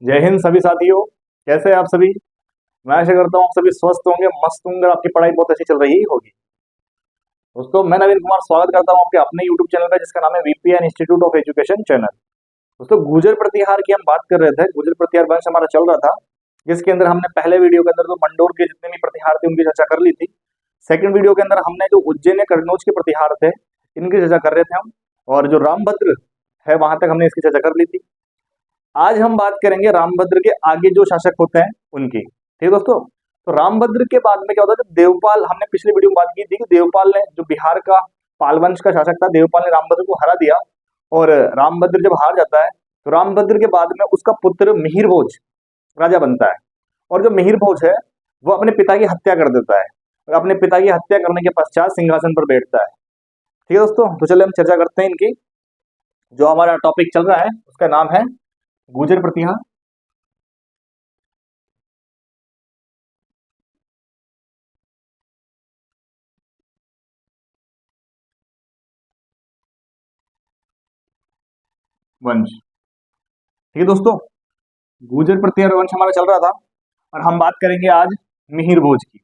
जय हिंद सभी साथियों। कैसे हैं आप सभी? मैं आशा करता हूँ आप सभी स्वस्थ होंगे, मस्त होंगे और आपकी पढ़ाई बहुत अच्छी चल रही होगी। दोस्तों, मैं नवीन कुमार स्वागत करता हूँ आपके अपने यूट्यूब चैनल पर, जिसका नाम है VPN institute of education channel. दोस्तों, गुर्जर प्रतिहार की हम बात कर रहे थे। गुर्जर प्रतिहार वंश हमारा चल रहा था, जिसके अंदर हमने पहले वीडियो के अंदर जो मंडोर के जितने भी प्रतिहार थे उनकी चर्चा कर ली थी। सेकंड वीडियो के अंदर हमने जो उज्जैन या कन्नौज के प्रतिहार थे इनकी चर्चा कर रहे थे हम, और जो रामभद्र है वहां तक हमने इसकी चर्चा कर ली थी। आज हम बात करेंगे रामभद्र के आगे जो शासक होते हैं उनकी। ठीक है दोस्तों। तो रामभद्र के बाद में क्या होता है, जब देवपाल, हमने पिछले वीडियो में बात की थी कि देवपाल ने, जो बिहार का पाल वंश का शासक था, देवपाल ने रामभद्र को हरा दिया। और रामभद्र जब हार जाता है तो रामभद्र के बाद में उसका पुत्र मिहिर भोज राजा बनता है। और जो मिहिर भोज है वो अपने पिता की हत्या कर देता है, और अपने पिता की हत्या करने के पश्चात सिंहासन पर बैठता है। ठीक है दोस्तों, तो चलिए हम चर्चा करते हैं इनकी। जो हमारा टॉपिक चल रहा है उसका नाम है गुर्जर प्रतिहार वंश। ठीक है दोस्तों, गुर्जर प्रतिहार वंश हमारा चल रहा था, और हम बात करेंगे आज मिहिर भोज की।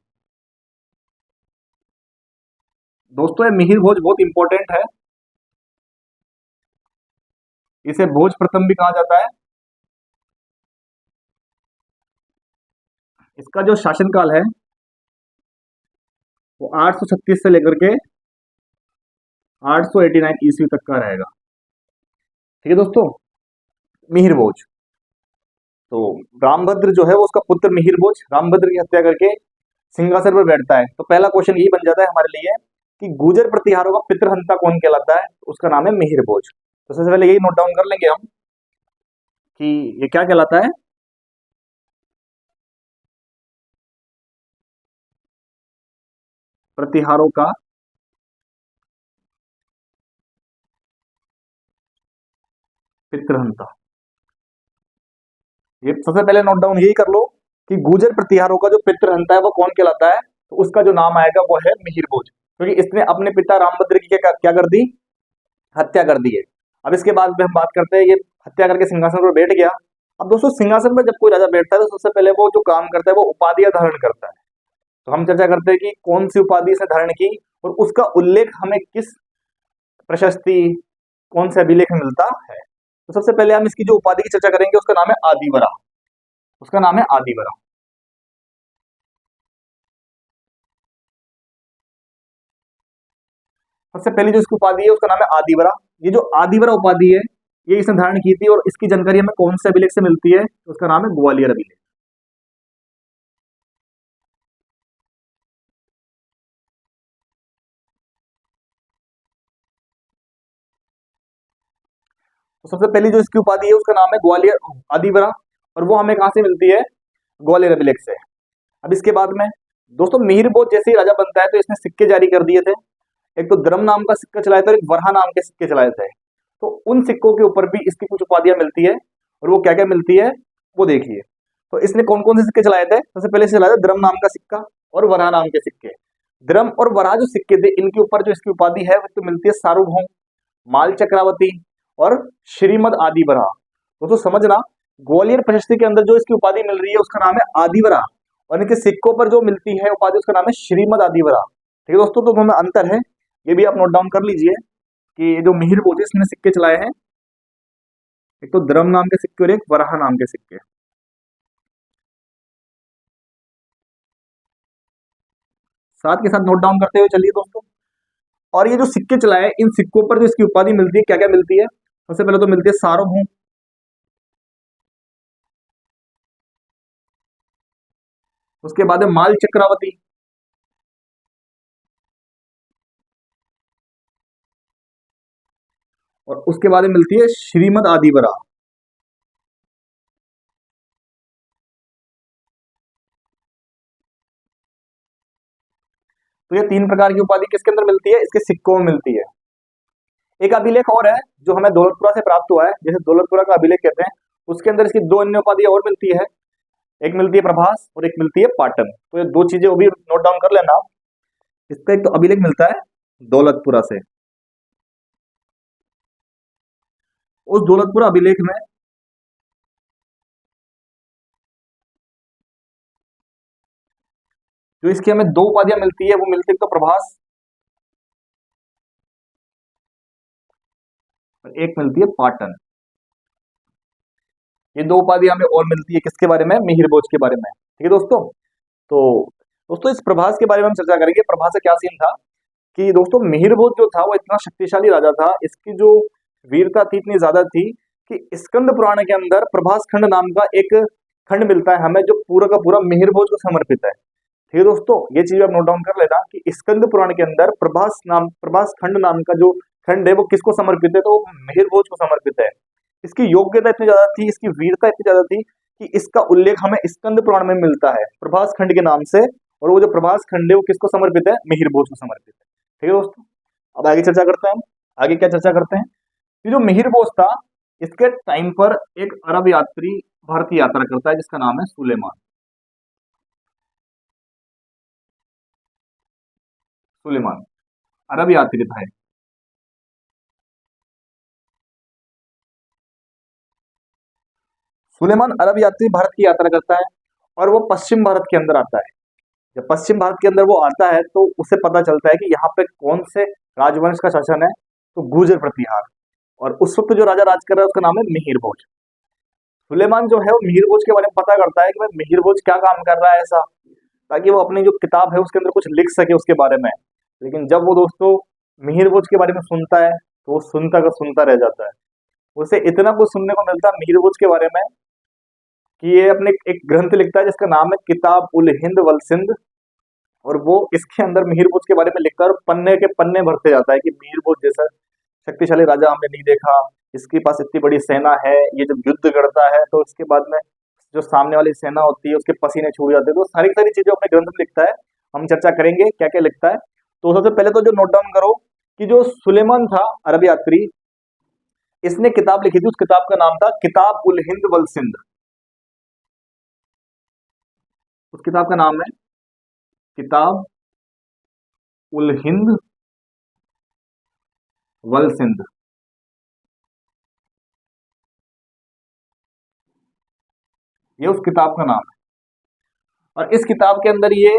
दोस्तों, ये मिहिर भोज बहुत इंपॉर्टेंट है। इसे भोज प्रथम भी कहा जाता है। इसका जो शासनकाल है वो 836 से लेकर के 889 ईस्वी तक का रहेगा। ठीक है दोस्तों, मिहिर भोज। तो रामभद्र जो है वो उसका पुत्र मिहिर भोज रामभद्र की हत्या करके सिंहासन पर बैठता है। तो पहला क्वेश्चन यही बन जाता है हमारे लिए कि गुर्जर प्रतिहारों का पितृहंता कौन कहलाता है? उसका नाम है मिहिर भोज। तो सबसे पहले यही नोट डाउन कर लेंगे हम कि ये क्या कहलाता है। प्रतिहारों का पितृहंता। ये सबसे पहले नोट डाउन यही कर लो कि गुर्जर प्रतिहारों का जो पितृहंता है वो कौन कहलाता है। तो उसका जो नाम आएगा वो है मिहिर भोज, क्योंकि इसने अपने पिता रामभद्र की क्या कर दी, हत्या कर दी है। अब इसके बाद में हम बात करते हैं, ये हत्या करके सिंहासन पर बैठ गया। अब दोस्तों, सिंहासन पर जब कोई राजा बैठता है तो सबसे पहले वो जो काम करता है वो उपाधियां धारण करता है। तो हम चर्चा करते हैं कि कौन सी उपाधि इसने धारण की, और उसका उल्लेख हमें किस प्रशस्ति, कौन से अभिलेख में मिलता है। तो सबसे पहले हम इसकी जो उपाधि की चर्चा करेंगे उसका नाम है आदिवरा। उसका नाम है आदिवरा। सबसे पहली जो इसकी उपाधि है उसका नाम है आदिवरा। ये जो आदिवरा उपाधि है ये इसने धारण की थी, और इसकी जानकारी हमें कौन से अभिलेख से मिलती है? तो उसका नाम है ग्वालियर अभिलेख। तो सबसे पहली जो इसकी उपाधि है उसका नाम है ग्वालियर आदिवरा, और वो हमें कहां से मिलती है? ग्वालियर अभिलेख से। अब इसके बाद में दोस्तों, मिहिर भोज जैसे ही राजा बनता है तो इसने सिक्के जारी कर दिए थे। एक तो द्रम नाम का सिक्का चलाया था और एक वरहा नाम के सिक्के चलाए थे। तो उन सिक्कों के ऊपर भी इसकी कुछ उपाधियां मिलती है, और वो क्या क्या मिलती है वो देखिए। तो इसने कौन कौन से सिक्के चलाए थे? सबसे पहले से चलाया था द्रम नाम का सिक्का और वरहा नाम के सिक्के। द्रम और वरहा जो सिक्के थे इनके ऊपर जो इसकी उपाधि है वो तो मिलती है सार्वभौम, माल चक्रावती और श्रीमद आदिवरा। तो समझना, ग्वालियर प्रशस्ति के अंदर जो इसकी उपाधि मिल रही है उसका नाम है आदिवरा, और इनके सिक्कों पर जो मिलती है उपाधि उसका नाम है श्रीमद आदिवरा। ठीक है दोस्तों, तो हमें अंतर है, ये भी आप नोट डाउन कर लीजिए कि जो मिहिर भोज इसने सिक्के चलाए हैं, एक तो द्रम नाम के सिक्के और एक वराहा नाम के सिक्के। साथ के साथ नोट डाउन करते हुए चलिए दोस्तों। और ये जो सिक्के चलाए इन सिक्कों पर जो इसकी उपाधि मिलती है, क्या क्या मिलती है? सबसे पहले तो मिलती है सार्वभौम, उसके बाद है माल चक्रावती, और उसके बाद में मिलती है श्रीमद आदिवरा। तो ये तीन प्रकार की उपाधि किसके अंदर मिलती है? इसके सिक्कों में मिलती है। एक अभिलेख और है जो हमें दौलतपुरा से प्राप्त हुआ है, जैसे दौलतपुरा का अभिलेख कहते हैं। उसके अंदर इसकी दो अन्य उपाधियां और मिलती है, एक मिलती है प्रभास और एक मिलती है पाटन। तो ये दो चीजें वो भी नोट डाउन कर लेना। इसका एक तो अभिलेख मिलता है दौलतपुरा से। उस दौलतपुरा अभिलेख में जो इसकी हमें दो उपाधियां मिलती है वो मिलती है तो प्रभास, और एक मिलती है पाटन। ये दो उपाधियां हमें और मिलती है किसके बारे में, मिहिर भोज के बारे में। ठीक है दोस्तों। तो दोस्तों इस प्रभास के बारे में हम चर्चा करेंगे। प्रभास का क्या सीन था कि दोस्तों मिहिर भोज जो था वो इतना शक्तिशाली राजा था, इसकी जो वीरता थी इतनी ज्यादा थी कि स्कंद पुराण के अंदर प्रभास खंड नाम का एक खंड मिलता है हमें, जो पूरा का पूरा मिहिर भोज को समर्पित है। ठीक है दोस्तों, ये चीज आप नोट डाउन कर लेना कि स्कंद पुराण के अंदर प्रभास खंड नाम का जो खंड है वो किसको समर्पित है, तो वो मिहिर भोज को समर्पित है। इसकी योग्यता इतनी ज्यादा थी, इसकी वीरता इतनी ज्यादा थी कि इसका उल्लेख हमें स्कंद पुराण में मिलता है प्रभास खंड के नाम से। और वो जो प्रभास खंड है वो किसको समर्पित है, मिहिर भोज को समर्पित है। ठीक है दोस्तों, अब आगे चर्चा करते हैं। हम आगे क्या चर्चा करते हैं, ये जो मिहिर भोज था इसके टाइम पर एक अरब यात्री भारत की यात्रा करता है जिसका नाम है सुलेमान। सुलेमान अरब यात्री था। सुलेमान अरब यात्री भारत की यात्रा करता है और वो पश्चिम भारत के अंदर आता है। जब पश्चिम भारत के अंदर वो आता है तो उसे पता चलता है कि यहाँ पे कौन से राजवंश का शासन है, तो गुर्जर प्रतिहार। और उस वक्त जो राजा राज कर रहा है उसका नाम है मिहिर भोज। सुलेमान जो है वो मिहिर भोज के बारे में पता करता है कि भाई मिहिर भोज क्या काम कर रहा है ऐसा, ताकि वो अपनी जो किताब है उसके अंदर कुछ लिख सके उसके बारे में। लेकिन जब वो दोस्तों मिहिर भोज के बारे में सुनता है तो वो सुनता का सुनता रह जाता है। उसे इतना कुछ सुनने को मिलता है मिहिर भोज के बारे में कि ये अपने एक ग्रंथ लिखता है जिसका नाम है किताब उल हिंद वल सिंध। और वो इसके अंदर मिहिर भोज के बारे में लिखता है और पन्ने के पन्ने भरते जाता है कि मिहिर भोज जैसा शक्तिशाली राजा हमने नहीं देखा, इसके पास इतनी बड़ी सेना है, ये जब युद्ध करता है तो इसके बाद में जो सामने वाली सेना होती है उसके पसीने छूट जाते हैं। तो सारी सारी चीजें अपने ग्रंथ में लिखता है। हम चर्चा करेंगे क्या क्या लिखता है। तो सबसे पहले तो जो नोट डाउन करो कि जो सुलेमान था अरब यात्री, इसने किताब लिखी थी, उस किताब का नाम था किताब उल हिंद वल सिंध। उस किताब का नाम है किताब उल हिंद वल सिंध। ये उस किताब का नाम है। और इस किताब के अंदर ये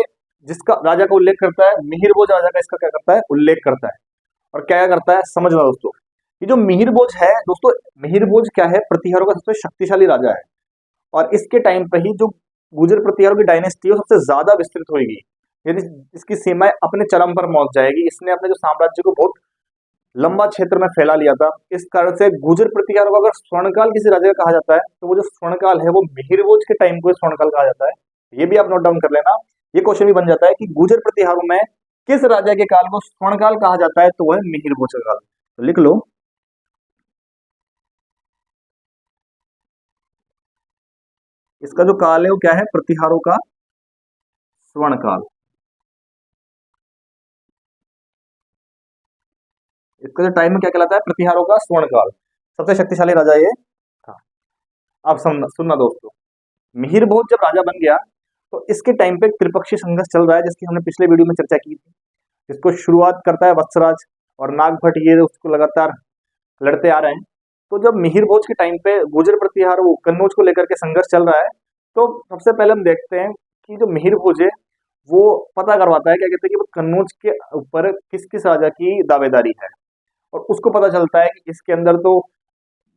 जिसका राजा का उल्लेख करता है, मिहिर भोज राजा का इसका क्या करता है, उल्लेख करता है। और क्या करता है समझना दोस्तों, ये जो मिहिर भोज है दोस्तों, मिहिर भोज क्या है, प्रतिहारों का सबसे शक्तिशाली राजा है। और इसके टाइम पे ही जो गुर्जर प्रतिहारों की डायनेस्टी है वो सबसे ज्यादा विस्तृत होगी, यानी इसकी सीमाएं अपने चरम पर पहुंच जाएगी। इसने अपने जो साम्राज्य को बहुत लंबा क्षेत्र में फैला लिया था। इस कारण से गुर्जर प्रतिहारों को अगर स्वर्णकाल किसी राजा का कहा जाता है तो वो जो स्वर्णकाल है वो मिहिर भोज के टाइम को स्वर्णकाल कहा जाता है। ये भी आप नोट डाउन कर लेना। ये क्वेश्चन भी बन जाता है कि गुर्जर प्रतिहारों में किस राजा के काल को स्वर्णकाल कहा जाता है, तो वह मिहिर भोज का काल। तो लिख लो, इसका जो काल है वो क्या है, प्रतिहारों का स्वर्णकाल। इसका जो टाइम क्या कहलाता है, प्रतिहारों का स्वर्णकाल। सबसे शक्तिशाली राजा ये था। अब सुनना दोस्तों, मिहिर भोज जब राजा बन गया तो इसके टाइम पे एक त्रिपक्षीय संघर्ष चल रहा है जिसकी हमने पिछले वीडियो में चर्चा की थी। इसको शुरुआत करता है वत्सराज और नागभट्ट, ये उसको लगातार लड़ते आ रहे हैं। तो जब मिहिर भोज के टाइम पे गुर्जर प्रतिहार वो कन्नौज को लेकर के संघर्ष चल रहा है, तो सबसे पहले हम देखते हैं कि जो मिहिर भोज है वो पता करवाता है, क्या कहते हैं कि वो कन्नौज के ऊपर किस किस राजा की दावेदारी है। और उसको पता चलता है कि इसके अंदर तो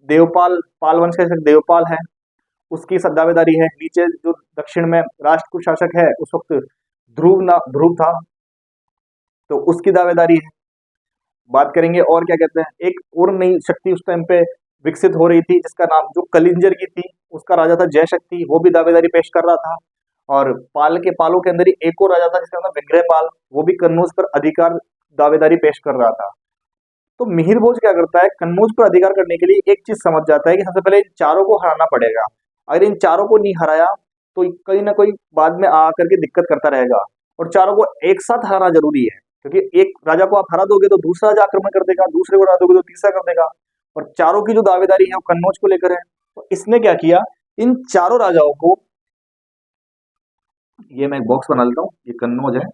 देवपाल, पाल वंश का शासक देवपाल है, उसकी दावेदारी है। नीचे जो दक्षिण में राष्ट्रकूट शासक है उस वक्त ध्रुव था, तो उसकी दावेदारी है। बात करेंगे और क्या कहते हैं, एक और नई शक्ति उस टाइम पे विकसित हो रही थी जिसका नाम जो कलिंजर की थी, उसका राजा था जय शक्ति, वो भी दावेदारी पेश कर रहा था। और पालों के अंदर ही एक और राजा था जिसका नाम विग्रहपाल, वो भी कन्नौज पर अधिकार दावेदारी पेश कर रहा था। तो मिहिर भोज क्या करता है, कन्नौज पर अधिकार करने के लिए एक चीज समझ जाता है कि सबसे पहले इन चारों को हराना पड़ेगा। अगर इन चारों को नहीं हराया तो कहीं ना कोई बाद में आकर के दिक्कत करता रहेगा। और चारों को एक साथ हराना जरूरी है, क्योंकि एक राजा को आप हरा दोगे तो दूसरा राजा आक्रमण कर देगा, दूसरे को हरा दोगे तो तीसरा कर देगा। और चारों की जो दावेदारी है वो कन्नौज को लेकर है। तो इसने क्या किया, इन चारों राजाओं को, ये मैं एक बॉक्स बना लेता हूँ, ये कन्नौज है,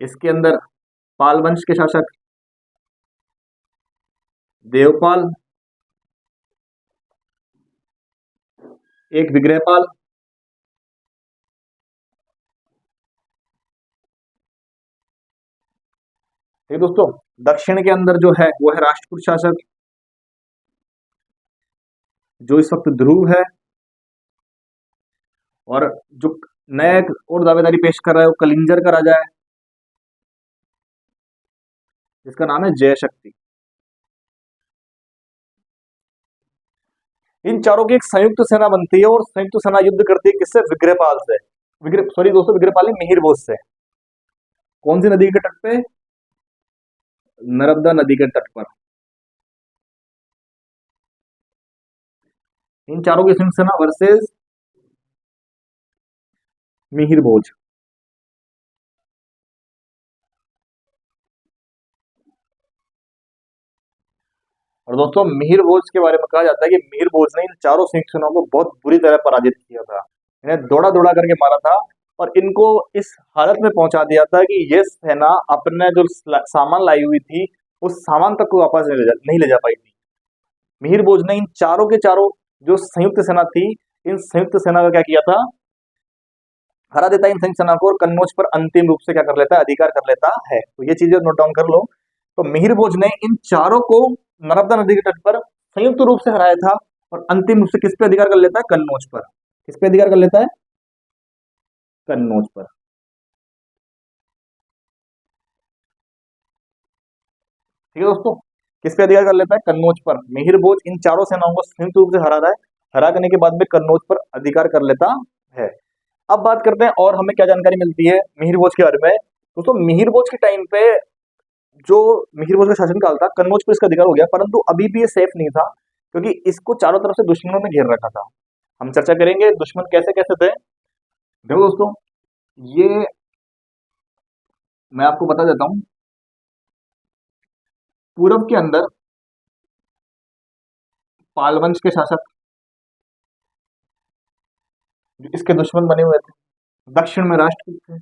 इसके अंदर पाल वंश के शासक देवपाल, एक विग्रहपाल ठीक है दोस्तों। दक्षिण के अंदर जो है वो है राष्ट्रकूट शासक, जो इस वक्त ध्रुव है, और जो नया एक और दावेदारी पेश कर रहा है वो कलिंजर का राजा है, जिसका नाम है जयशक्ति। इन चारों की एक संयुक्त सेना बनती है, और संयुक्त सेना युद्ध करती है किससे? विग्रहपाल से। विग्रह सॉरी दोस्तों, विग्रहपाल नहीं, मिहिर भोज से। कौन सी नदी के तट पे? नर्मदा नदी के तट पर। इन चारों की संयुक्त सेना वर्सेस मिहिर भोज। और दोस्तों मिहिर भोज के बारे में कहा जाता है कि मिहिर भोज ने इन चारों संयुक्त सेनाओं को बहुत बुरी तरह पराजित किया था। इन्हें दौड़ा दौड़ा करके मारा था, और इनको इस हालत में पहुंचा दिया था कि ये सेना अपने जो सामान लाई हुई थी उस सामान तक को वापस नहीं ले जा पाई थी। मिहिर भोज ने इन चारों के चारों जो संयुक्त सेना थी, इन संयुक्त सेना का क्या किया था? हरा देता है इन संयुक्त सेना को, और कन्नौज पर अंतिम रूप से क्या कर लेता है? अधिकार कर लेता है। तो ये चीजें नोट डाउन कर लो। तो मिहिर भोज ने इन चारों को नर्मदा नदी के तट पर संयुक्त रूप से हराया था, और अंतिम रूप से किस पे अधिकार कर लेता है? कन्नौज पर। किस पे अधिकार कर लेता है? कन्नौज पर। ठीक है दोस्तों, किस पे अधिकार कर लेता है? कन्नौज पर। मिहिर भोज इन चारों सेनाओं को संयुक्त रूप से हरा रहा है, हरा करने के बाद में कन्नौज पर अधिकार कर लेता है। अब बात करते हैं और हमें क्या जानकारी मिलती है मिहिर भोज के बारे में। दोस्तों मिहिर भोज के टाइम पे जो मिहिर भोज का शासनकाल था, कन्नौज पर इसका अधिकार हो गया, परंतु अभी भी ये सेफ नहीं था, क्योंकि इसको चारों तरफ से दुश्मनों ने घेर रखा था। हम चर्चा करेंगे दुश्मन कैसे कैसे थे। देखो दोस्तों, ये मैं आपको बता देता हूं। पूरब के अंदर पाल वंश के शासक जो इसके दुश्मन बने हुए थे। दक्षिण में राष्ट्रकूट थे।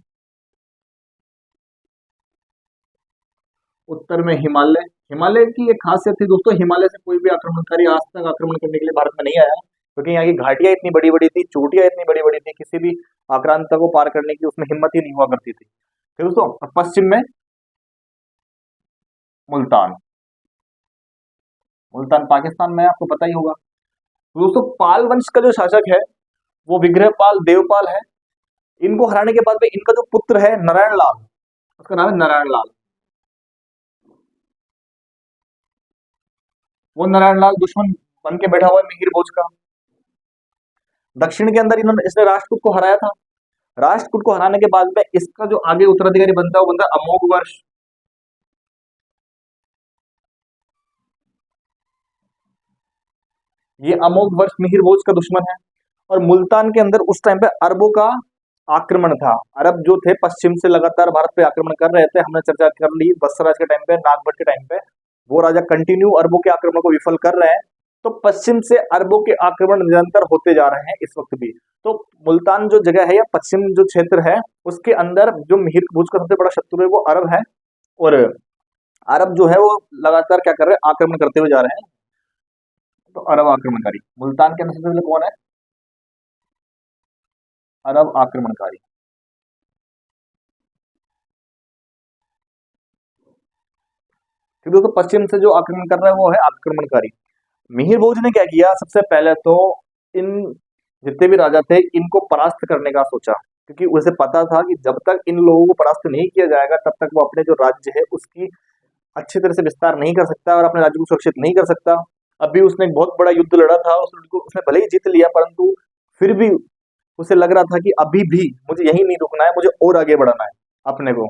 उत्तर में हिमालय। हिमालय की एक खासियत थी दोस्तों, हिमालय से कोई भी आक्रमणकारी आज तक आक्रमण करने के लिए भारत में नहीं आया, क्योंकि यहाँ की घाटियां इतनी बड़ी बड़ी थी, चोटियां इतनी बड़ी बड़ी थी, किसी भी आक्रांता को पार करने की उसमें हिम्मत ही नहीं हुआ करती थी। फिर दोस्तों पश्चिम में मुल्तान। मुल्तान पाकिस्तान में, आपको पता ही होगा। तो दोस्तों पाल वंश का जो शासक है वो विग्रहपाल देवपाल है। इनको हराने के बाद में इनका जो पुत्र है नारायण लाल, उसका नाम है नारायण लाल। वो नारायण लाल दुश्मन बन के बैठा हुआ है मिहिर भोज का। दक्षिण के अंदर इन्होंने इसने राष्ट्रकूट को हराया था। राष्ट्रकूट को हराने के बाद में इसका जो आगे उत्तराधिकारी बनता है वो बनता है अमोघ वर्ष। ये अमोघ वर्ष मिहिर भोज का दुश्मन है। और मुल्तान के अंदर उस टाइम पे अरबों का आक्रमण था। अरब जो थे पश्चिम से लगातार भारत पे आक्रमण कर रहे थे। हमने चर्चा कर ली बत्सराज के टाइम पे, नागभट्ट के टाइम पे। वो राजा कंटिन्यू अरबों के आक्रमण को विफल कर रहे हैं। तो पश्चिम से अरबों के आक्रमण निरंतर होते जा रहे हैं इस वक्त भी। तो मुल्तान जो जगह है या पश्चिम जो क्षेत्र है उसके अंदर जो मिहिर भोज का सबसे बड़ा शत्रु है वो अरब है। और अरब जो है वो लगातार क्या कर रहे हैं? आक्रमण करते हुए जा रहे हैं। तो अरब आक्रमणकारी मुल्तान के अंदर सबसे पहले कौन है? अरब आक्रमणकारी। ठीक है, तो पश्चिम से जो आक्रमण कर रहा है वो है आक्रमणकारी। मिहिर भोज ने क्या किया? सबसे पहले तो इन जितने भी राजा थे इनको परास्त करने का सोचा, क्योंकि उसे पता था कि जब तक इन लोगों को परास्त नहीं किया जाएगा तब तक वो अपने जो राज्य है उसकी अच्छी तरह से विस्तार नहीं कर सकता और अपने राज्य को सुरक्षित नहीं कर सकता। अभी उसने एक बहुत बड़ा युद्ध लड़ा था, उसने भले ही जीत लिया, परंतु फिर भी उसे लग रहा था कि अभी भी मुझे यही नहीं रुकना है, मुझे और आगे बढ़ना है। अपने को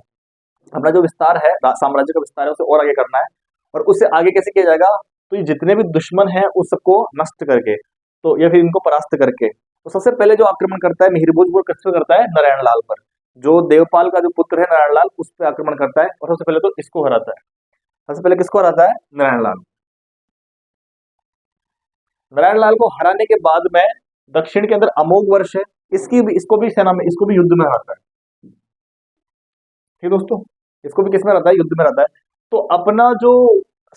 अपना जो विस्तार है, साम्राज्य का विस्तार है, उसे और आगे करना है। और उससे आगे कैसे किया जाएगा? तो ये जितने भी दुश्मन हैं उस सबको नष्ट करके, तो या फिर इनको परास्त करके। तो सबसे पहले जो आक्रमण करता है मिहिर भोज वो किस पे करता है? नारायण लाल पर। जो देवपाल का जो पुत्र है नारायण लाल, उस पर आक्रमण करता है और सबसे पहले तो इसको हराता है। सबसे पहले किसको हराता है? नारायण लाल। नारायण लाल को हराने के बाद में दक्षिण के अंदर अमोघ वर्ष है, इसको भी सेना में, इसको भी युद्ध में हराता है। ठीक दोस्तों, इसको भी किसमें रहता है? युद्ध में रहता है। तो अपना जो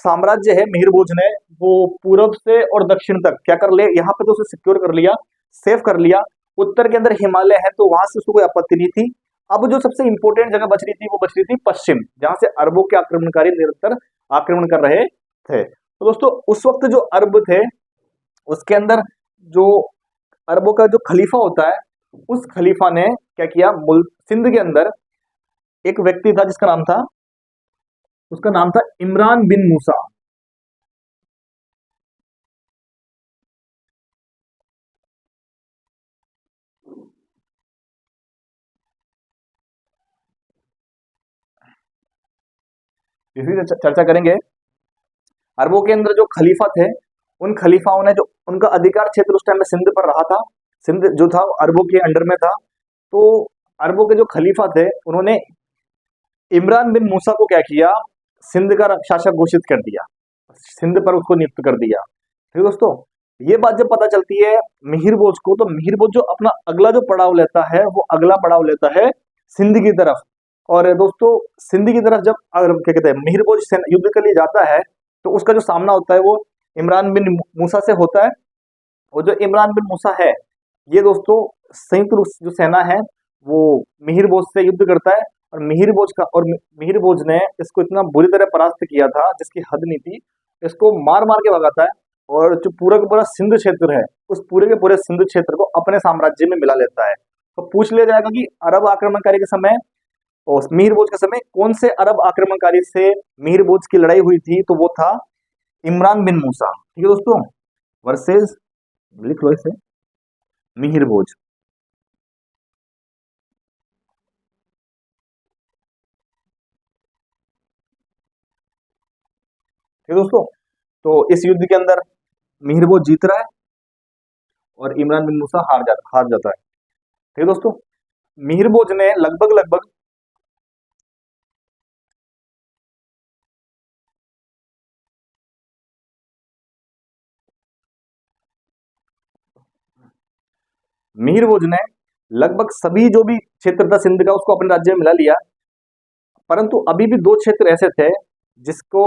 साम्राज्य है मिहिर भोज ने वो पूरब से और दक्षिण तक क्या कर लिया? यहाँ पे तो उसे सिक्योर कर लिया, सेफ कर लिया। उत्तर के अंदर हिमालय है तो वहां से उसको कोई आपत्ति नहीं थी। अब जो सबसे इंपॉर्टेंट जगह बच रही थी वो बच रही थी पश्चिम, जहां से अरबों के आक्रमणकारी निरंतर आक्रमण कर रहे थे। तो दोस्तों उस वक्त जो अरब थे उसके अंदर जो अरबों का जो खलीफा होता है, उस खलीफा ने क्या किया, मुल्क सिंध के अंदर एक व्यक्ति था जिसका नाम था, उसका नाम था इमरान बिन मूसा। इसी से चर्चा करेंगे। अरबों के अंदर जो खलीफा थे, उन खलीफाओं ने जो उनका अधिकार क्षेत्र उस टाइम में सिंध पर रहा था, सिंध जो था अरबों के अंडर में था। तो अरबों के जो खलीफा थे उन्होंने इमरान बिन मूसा को क्या किया, सिंध का शासक घोषित कर दिया, सिंध पर उसको नियुक्त कर दिया। ठीक है दोस्तों, ये बात जब पता चलती है मिहिर भोज को, तो मिहिर भोज जो अपना अगला जो पड़ाव लेता है वो अगला पड़ाव लेता है सिंध की तरफ। और दोस्तों सिंध की तरफ जब क्या कहते हैं मिहिर भोज युद्ध के लिए जाता है, तो उसका जो सामना होता है वो इमरान बिन मूसा से होता है। और जो इमरान बिन मूसा है, ये दोस्तों संयुक्त जो सेना है वो मिहिर भोज से युद्ध करता है। और मिहिर भोज ने इसको इतना बुरी तरह परास्त किया था जिसकी हद नहीं थी, इसको मार मार के भगाता है। और जो पूरा का पूरा सिंध क्षेत्र है, उस पूरे के पूरे सिंध क्षेत्र को अपने साम्राज्य में मिला लेता है। तो पूछ लिया जाएगा कि अरब आक्रमणकारी के समय और मिहिर भोज के समय कौन से अरब आक्रमणकारी से मिहिर भोज की लड़ाई हुई थी, तो वो था इमरान बिन मूसा। ठीक है दोस्तों, वर्सेस, लिख लो इसे, मिहिर भोज। ठीक है दोस्तों, तो इस युद्ध के अंदर मिहिर भोज जीत रहा है और इमरान बिन मूसा हार जाता है। ठीक है दोस्तों, मिहिर भोज ने लगभग लगभग मिहिर भोज ने लगभग सभी जो भी क्षेत्र था सिंध का उसको अपने राज्य में मिला लिया। परंतु अभी भी दो क्षेत्र ऐसे थे जिसको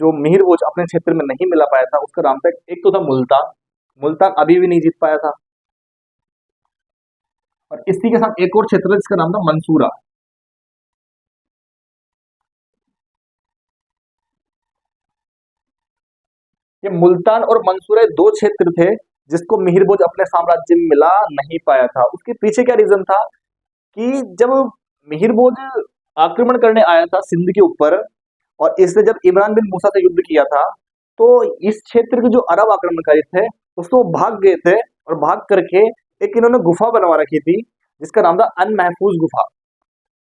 जो मिहिर भोज अपने क्षेत्र में नहीं मिला पाया था। उसका नाम था, एक तो था मुल्तान, मुल्तान अभी भी नहीं जीत पाया था। और इसी के साथ एक और क्षेत्र है जिसका नाम था मंसूरा। ये मुल्तान और मंसूरा दो क्षेत्र थे जिसको मिहिर भोज अपने साम्राज्य में मिला नहीं पाया था। उसके पीछे क्या रीजन था कि जब मिहिर भोज आक्रमण करने आया था सिंध के ऊपर, और इसने जब इमरान बिन मूसा से युद्ध किया था, तो इस क्षेत्र के जो अरब आक्रमणकारी थे उसको भाग गए थे। और भाग करके एक इन्होंने गुफा बनवा रखी थी जिसका नाम था अनमहफूज गुफा।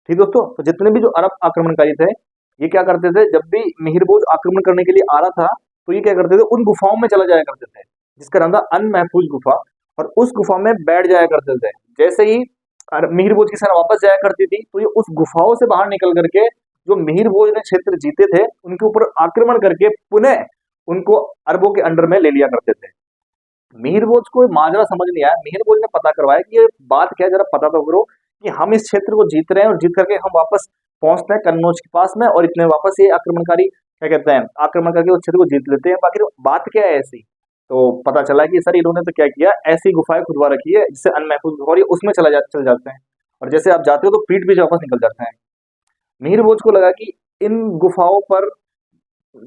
ठीक दोस्तों, तो जितने भी जो अरब आक्रमणकारी थे ये क्या करते थे, जब भी मिहिर भोज आक्रमण करने के लिए आ रहा था तो ये क्या करते थे, उन गुफाओं में चला जाया करते थे जिसका नाम था अनमहफूज गुफा। और उस गुफा में बैठ जाया करते थे। जैसे ही मिहिर भोज की सेना वापस जाया करती थी तो ये उस गुफाओं से बाहर निकल करके जो मिहिर भोज ने क्षेत्र जीते थे उनके ऊपर आक्रमण करके पुनः उनको अरबों के अंडर में ले लिया करते थे। मिहिर भोज को माजरा समझ नहीं आया, मिहिर भोज ने पता करवाया कि ये बात क्या है, जरा पता तो करो कि हम इस क्षेत्र को जीत रहे हैं और जीत करके हम वापस पहुंचते हैं कन्नौज के पास में, और इतने वापस ये आक्रमणकारी क्या कहते हैं आक्रमण करके उस क्षेत्र को जीत लेते हैं। बाकी बात क्या है ऐसी, तो पता चला कि सर इन्होंने तो क्या किया, ऐसी गुफाएं खुदवा रखी है जिससे अनमहफूज गुफा, और ये उसमें चल जाते हैं और जैसे आप जाते हो तो पीठ पीछे वापस निकल जाते हैं। मिहिर भोज को लगा कि इन गुफाओं पर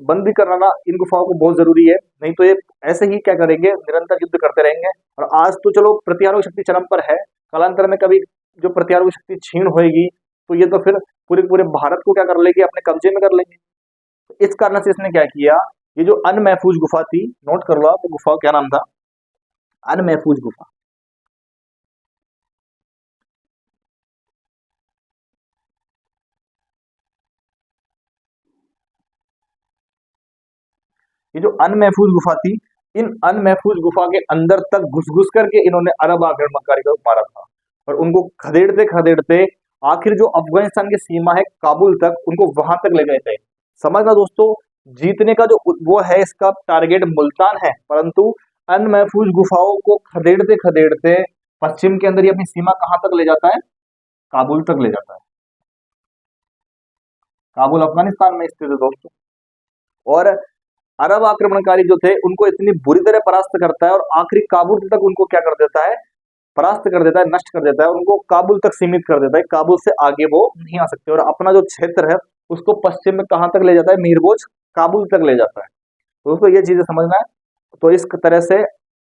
बंदी कराना इन गुफाओं को बहुत जरूरी है, नहीं तो ये ऐसे ही क्या करेंगे, निरंतर युद्ध करते रहेंगे। और आज तो चलो प्रत्यारोप शक्ति चरम पर है, कालांतर में कभी जो प्रत्यारोप शक्ति क्षीण होएगी तो ये तो फिर पूरे पूरे भारत को क्या कर लेगी, अपने कब्जे में कर लेंगे। तो इस कारण से इसने क्या किया, ये जो अनमहफूज गुफा थी, नोट कर लो आप, गुफा क्या नाम था, अनमहफूज गुफा। ये जो अनमहफूज गुफा थी, इन अनमहफूज गुफा के अंदर तक घुस घुस करके इन्होंने अरब आक्रमणकारी को मारा था। और उनको खदेड़ते खदेड़ते आखिर जो अफगानिस्तान की सीमा है काबुल तक, उनको वहां तक ले गए थे। समझना दोस्तों, जीतने का जो वो है इसका टारगेट मुल्तान है, परंतु अनमहफूज गुफाओं को खदेड़ते खदेड़ते पश्चिम के अंदर ही अपनी सीमा कहां तक ले जाता है, काबुल तक ले जाता है। काबुल अफगानिस्तान में स्थित है दोस्तों। और अरब आक्रमणकारी जो थे उनको इतनी बुरी तरह परास्त करता है और आखिरी काबुल तक उनको क्या कर देता है, परास्त कर देता है, नष्ट कर देता है, और उनको काबुल तक सीमित कर देता है, काबुल से आगे वो नहीं आ सकते, और अपना जो क्षेत्र है उसको पश्चिम में कहाँ तक ले जाता है, मिहिरभोज काबुल तक ले जाता है। तो दोस्तों ये चीजें समझना है। तो इस तरह से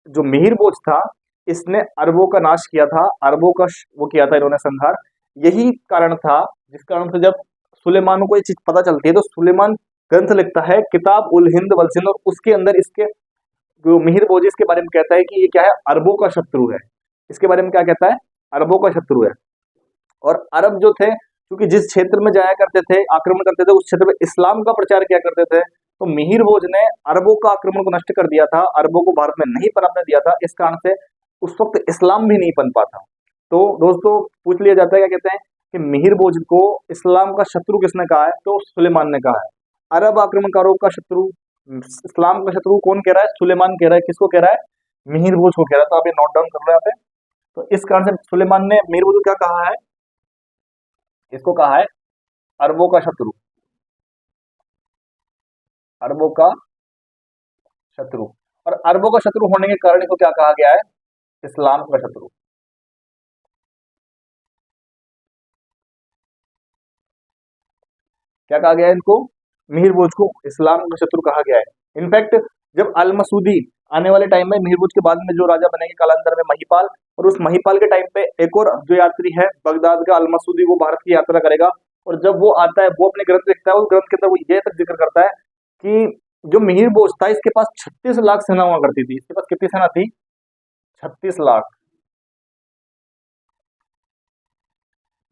जो मिहिरभोज था, इसने अरबों का नाश किया था, अरबों का वो किया था इन्होंने संहार। यही कारण था जिस कारण से जब सुलेमान को ये चीज पता चलती है तो सुलेमान ग्रंथ लिखता है किताब उल हिंद वल सिंध, और उसके अंदर इसके जो मिहिरभोज इसके बारे में कहता है कि ये क्या है, अरबों का शत्रु है। इसके बारे में क्या कहता है, अरबों का शत्रु है। और अरब जो थे, क्योंकि जिस क्षेत्र में जाया करते थे, आक्रमण करते थे, उस क्षेत्र में इस्लाम का प्रचार किया करते थे, तो मिहिरभोज ने अरबों का आक्रमण को नष्ट कर दिया था, अरबों को भारत में नहीं पनपने दिया था। इस कारण से उस वक्त इस्लाम भी नहीं पनपा था। तो दोस्तों पूछ लिया जाता है, क्या कहते हैं कि मिहिरभोज को इस्लाम का शत्रु किसने कहा है, तो सुलेमान ने कहा है। अरब आक्रमणकारों का शत्रु, इस्लाम का शत्रु कौन कह रहा है, सुलेमान कह रहा है। किसको कह रहा है, मिहिरभोज को कह रहा है। तो आप ये नोट डाउन कर लो यहाँ पे। तो इस कारण से सुलेमान ने मिहिरभोज को क्या कहा है, इसको कहा है अरबों का शत्रु, अरबों का शत्रु। और अरबों का शत्रु होने के कारण इसको क्या कहा गया है, इस्लाम का शत्रु। क्या कहा गया है इनको, मिहिरभोज को इस्लाम का शत्रु कहा गया है। इनफैक्ट जब अल मसूदी आने वाले टाइम में, मिहिरभोज के बाद में जो राजा बनेंगे कालांतर में महिपाल, और उस महिपाल के टाइम पे एक और जो यात्री है बगदाद का अल मसूदी, वो भारत की यात्रा करेगा। और जब वो आता है, वो अपने ग्रंथ लिखता है, उस ग्रंथ के अंदर वो ये तक जिक्र करता है कि जो मिहिरभोज था इसके पास 36 लाख सेना हुआ करती थी। इसके पास कितनी सेना थी, 36 लाख।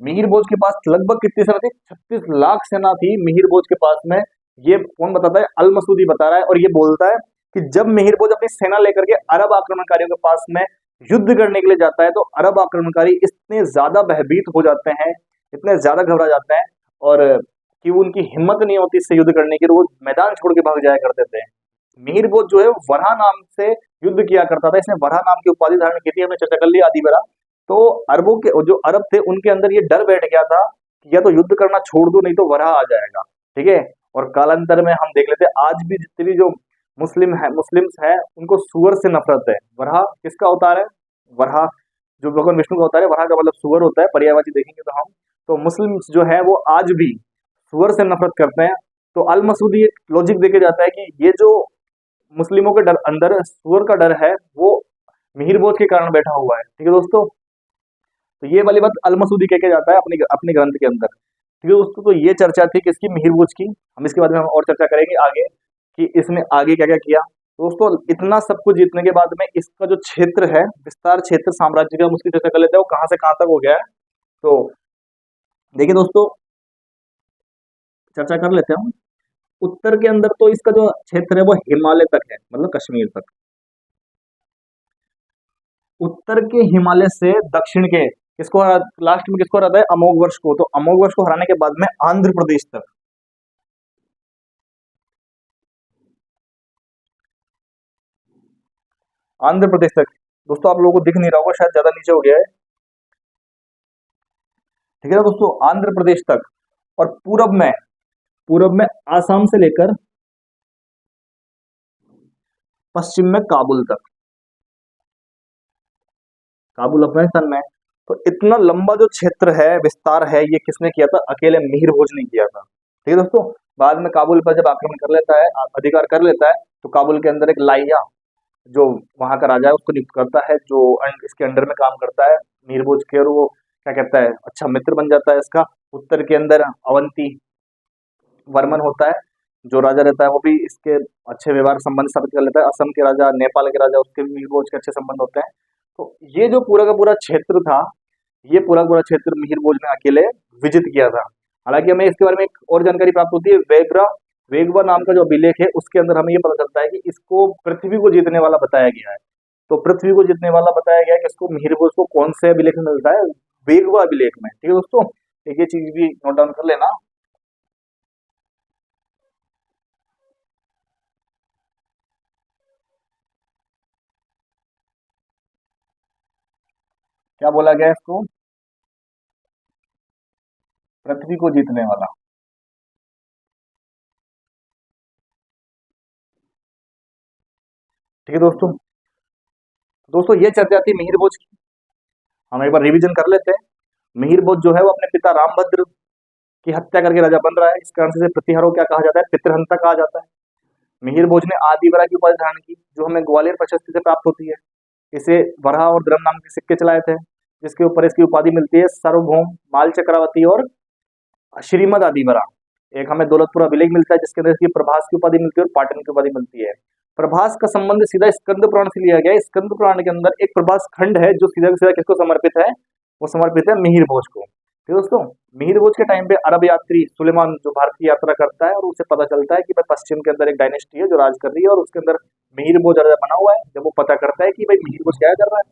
मिहिरभोज के पास लगभग कितनी सेना थी, 36 लाख सेना थी मिहिरभोज के पास में। ये कौन बताता है, अल मसूदी बता रहा है। और ये बोलता है कि जब मिहिरभोज अपनी सेना लेकर के अरब आक्रमणकारियों के पास में युद्ध करने के लिए जाता है, तो अरब आक्रमणकारी इतने ज्यादा भयभीत हो जाते हैं, इतने ज्यादा घबरा जाते हैं, और कि उनकी हिम्मत नहीं होती इससे युद्ध करने की, वो मैदान छोड़ के भाग जाया करते थे। मिहिरभोज जो है वरहा नाम से युद्ध किया करता था, इसने वरहा नाम की उपाधि धारण की थी, हमने चर्चा कर ली आदि बरा। तो अरबों के जो अरब थे उनके अंदर ये डर बैठ गया था कि या तो युद्ध करना छोड़ दो, नहीं तो वरहा आ जाएगा। ठीक है। और कालांतर में हम देख लेते हैं, आज भी जितनी भी जो मुस्लिम्स है उनको सुअर से नफरत है। वरहा किसका अवतार है, वरहा जो भगवान विष्णु का अवतार है, वरहा का मतलब सुअर होता है, पर्यायवाची देखेंगे तो हम। तो मुस्लिम्स जो है वो आज भी सुअर से नफरत करते हैं। तो अल मसूदी एक लॉजिक देके जाता है कि ये जो मुस्लिमों के डर अंदर सुअर का डर है, वो मिहिरभोज के कारण बैठा हुआ है। ठीक है दोस्तों, तो ये वाली बात अल मसूदी कह के जाता है अपने अपने ग्रंथ के अंदर। ठीक है दोस्तों, तो ये चर्चा थी किसकी, मिहिरभोज की। हम इसके बारे में हम और चर्चा करेंगे आगे कि इसने आगे क्या क्या किया। दोस्तों इतना सब कुछ जीतने के बाद में इसका जो क्षेत्र है, विस्तार क्षेत्र साम्राज्य का, हम उसकी चर्चा कर लेते हैं, वो कहाँ से कहाँ तक हो गया है। तो देखिए दोस्तों, चर्चा कर लेते हैं हम। उत्तर के अंदर तो इसका जो क्षेत्र है वो हिमालय तक है, मतलब कश्मीर तक। उत्तर के हिमालय से दक्षिण के किसको लास्ट में किसको हराता है, अमोघ वर्ष को। तो अमोघ वर्ष को हराने के बाद में आंध्र प्रदेश तक, आंध्र प्रदेश तक। दोस्तों आप लोगों को दिख नहीं रहा होगा, शायद ज्यादा नीचे हो गया है। ठीक है ना दोस्तों, आंध्र प्रदेश तक। और पूरब में आसाम से लेकर पश्चिम में काबुल तक, काबुल अफगानिस्तान में। तो इतना लंबा जो क्षेत्र है, विस्तार है, ये किसने किया था, अकेले मिहिरभोज ने किया था। ठीक है दोस्तों, बाद में काबुल पर जब आक्रमण कर लेता है, अधिकार कर लेता है, तो काबुल के अंदर एक लाइया जो वहां का राजा है उसको नियुक्त करता है, जो इसके अंडर में काम करता है मिहिरभोज के, और वो क्या कहता है, अच्छा मित्र बन जाता है इसका। उत्तर के अंदर अवंती वर्मन होता है जो राजा रहता है, वो भी इसके अच्छे व्यवहार संबंध स्थापित कर लेता है। असम के राजा, नेपाल के राजा, उसके भी मिहिरभोज के अच्छे संबंध होते हैं। तो ये जो पूरा का पूरा क्षेत्र था, ये पूरा का पूरा क्षेत्र मिहिरभोज ने अकेले विजित किया था। हालांकि हमें इसके बारे में एक और जानकारी प्राप्त होती है, वेगवा नाम का जो अभिलेख है उसके अंदर हमें ये पता चलता है कि इसको पृथ्वी को जीतने वाला बताया गया है। तो पृथ्वी को जीतने वाला बताया गया है कि इसको, मिहिरभोज को कौन से अभिलेख में मिलता है, वेगवा अभिलेख में। ठीक है दोस्तों, एक ये चीज भी नोट डाउन कर लेना। क्या बोला गया है इसको, पृथ्वी को जीतने वाला। ठीक है दोस्तों, दोस्तों ये चर्चा थी मिहिरभोज की। हम एक बार रिवीजन कर लेते हैं। मिहिर भोज जो है वो अपने पिता रामभद्र की हत्या करके राजा बन रहा है। इस कारण से प्रतिहारों क्या कहा जाता है, पितृहंता कहा जाता है। मिहिर भोज ने आदिवरा की उपाधि धारण की, जो हमें ग्वालियर प्रशस्ति से प्राप्त होती है। इसे वराह और द्रम नाम के सिक्के चलाए थे, जिसके ऊपर इसकी उपाधि मिलती है सार्वभौम, माल चक्रावती और श्रीमद आदिवरा। एक हमें दौलतपुर अभिलेख मिलता है, जिसके अंदर इसकी प्रभास की उपाधि मिलती है और पाटन की उपाधि मिलती है। प्रभास का संबंध सीधा स्कंद पुराण से लिया गया है। स्कंद पुराण के अंदर एक प्रभास खंड है जो सीधा सीधा किसको समर्पित है, वो समर्पित है मिहिर भोज को। ठीक दोस्तों, मिहिर भोज के टाइम पे अरब यात्री सुलेमान जो भारत की यात्रा करता है और उसे पता चलता है कि भाई पश्चिम के अंदर एक डायनेस्टी है जो राज कर रही है और उसके अंदर मिहिर भोज राजा बना हुआ है। जब वो पता करता है कि भाई मिहिर भोज क्या कर रहा है,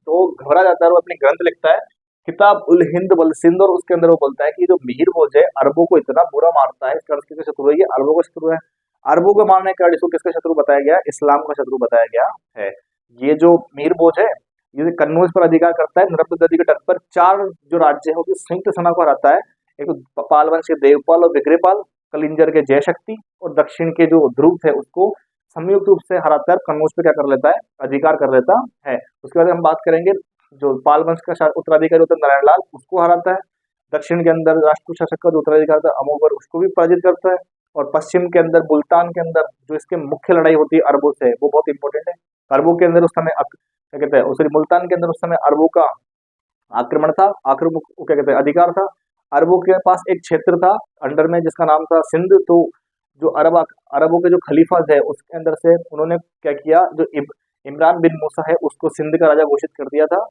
तो घबरा जाता है और अपने ग्रंथ लिखता है, किताब उल हिंद वल सिंध, और उसके अंदर वो बोलता है कि जो मिहिर भोज है अरबों को इतना बुरा मारता है, इसका अर्थ किसका शत्रु है, ये अरबों का शत्रु है। अरबों को मारने का इसको किसका शत्रु बताया गया, इस्लाम का शत्रु बताया गया है। ये जो मिहिर भोज है ये कन्नौज पर अधिकार करता है। नर्मदा नदी के तट पर 4 जो राज्य है उसकी संयुक्त सेना को हराता है। एक तो पाल वंश के देवपाल और विग्रहपाल, कलिंजर के जयशक्ति और दक्षिण के जो ध्रुव थे उसको संयुक्त रूप से हराता है। कन्नौज पे क्या कर लेता है, अधिकार कर लेता है। उसके बाद हम बात करेंगे जो पाल वंश का उत्तराधिकारी होता है नारायण लाल, उसको हराता है। दक्षिण के अंदर राष्ट्रकूट शासक का जो उत्तराधिकारी था अमोघवर, उसको भी पराजित करता है। और पश्चिम के अंदर मुल्तान के अंदर जो इसके मुख्य लड़ाई होती है अरबों से, वो बहुत इंपॉर्टेंट है। अरबों के अंदर उस समय क्या कहते हैं, सॉरी मुल्तान के अंदर उस समय अरबों का आक्रमण था, आक्रमण क्या कहते हैं, अधिकार था। अरबों के पास एक क्षेत्र था अंडर में जिसका नाम था सिंध। तो जो अरबों के जो खलीफा थे उसके अंदर से उन्होंने क्या किया, जो इमरान बिन मूसा है उसको सिंध का राजा घोषित कर दिया था।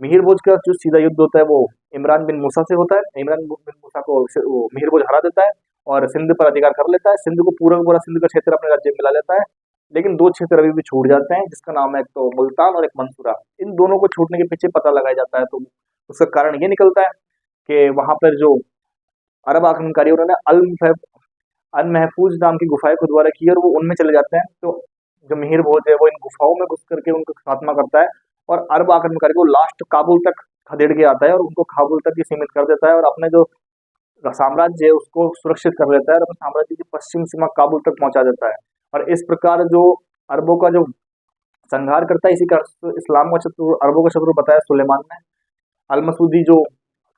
मिहिर भोज का जो सीधा युद्ध होता है वो इमरान बिन मूसा से होता है। इमरान बिन मूसा को वो मिहिर भोज हरा देता है और सिंध पर अधिकार कर लेता है। सिंध को पूरा सिंध का क्षेत्र अपने राज्य में मिला लेता है। लेकिन 2 क्षेत्र अभी भी छूट जाते हैं, जिसका नाम है एक तो मुल्तान और एक मंसूरा। इन दोनों को छूटने के पीछे पता लगाया जाता है, तो उसका कारण ये निकलता है कि वहां पर जो अरब आक्रमणकारी उन्होंने अल महफूज नाम की गुफाएं खुदवारा की और वो उनमें चले जाते हैं। तो जो मिहिर भोज है वो इन गुफाओं में घुस करके उनको खात्मा करता है और अरब आक्रमणकारी को लास्ट काबुल तक खदेड़ के आता है और उनको काबुल तक ही सीमित कर देता है और अपने जो साम्राज्य है उसको सुरक्षित कर लेता है और अपने साम्राज्य की पश्चिम सीमा काबुल तक पहुंचा देता है। और इस प्रकार जो अरबों का जो संहार करता है, इसी का इस्लाम का शत्रु, अरबों का शत्रु बताया सुलेमान ने। अल मसूदी जो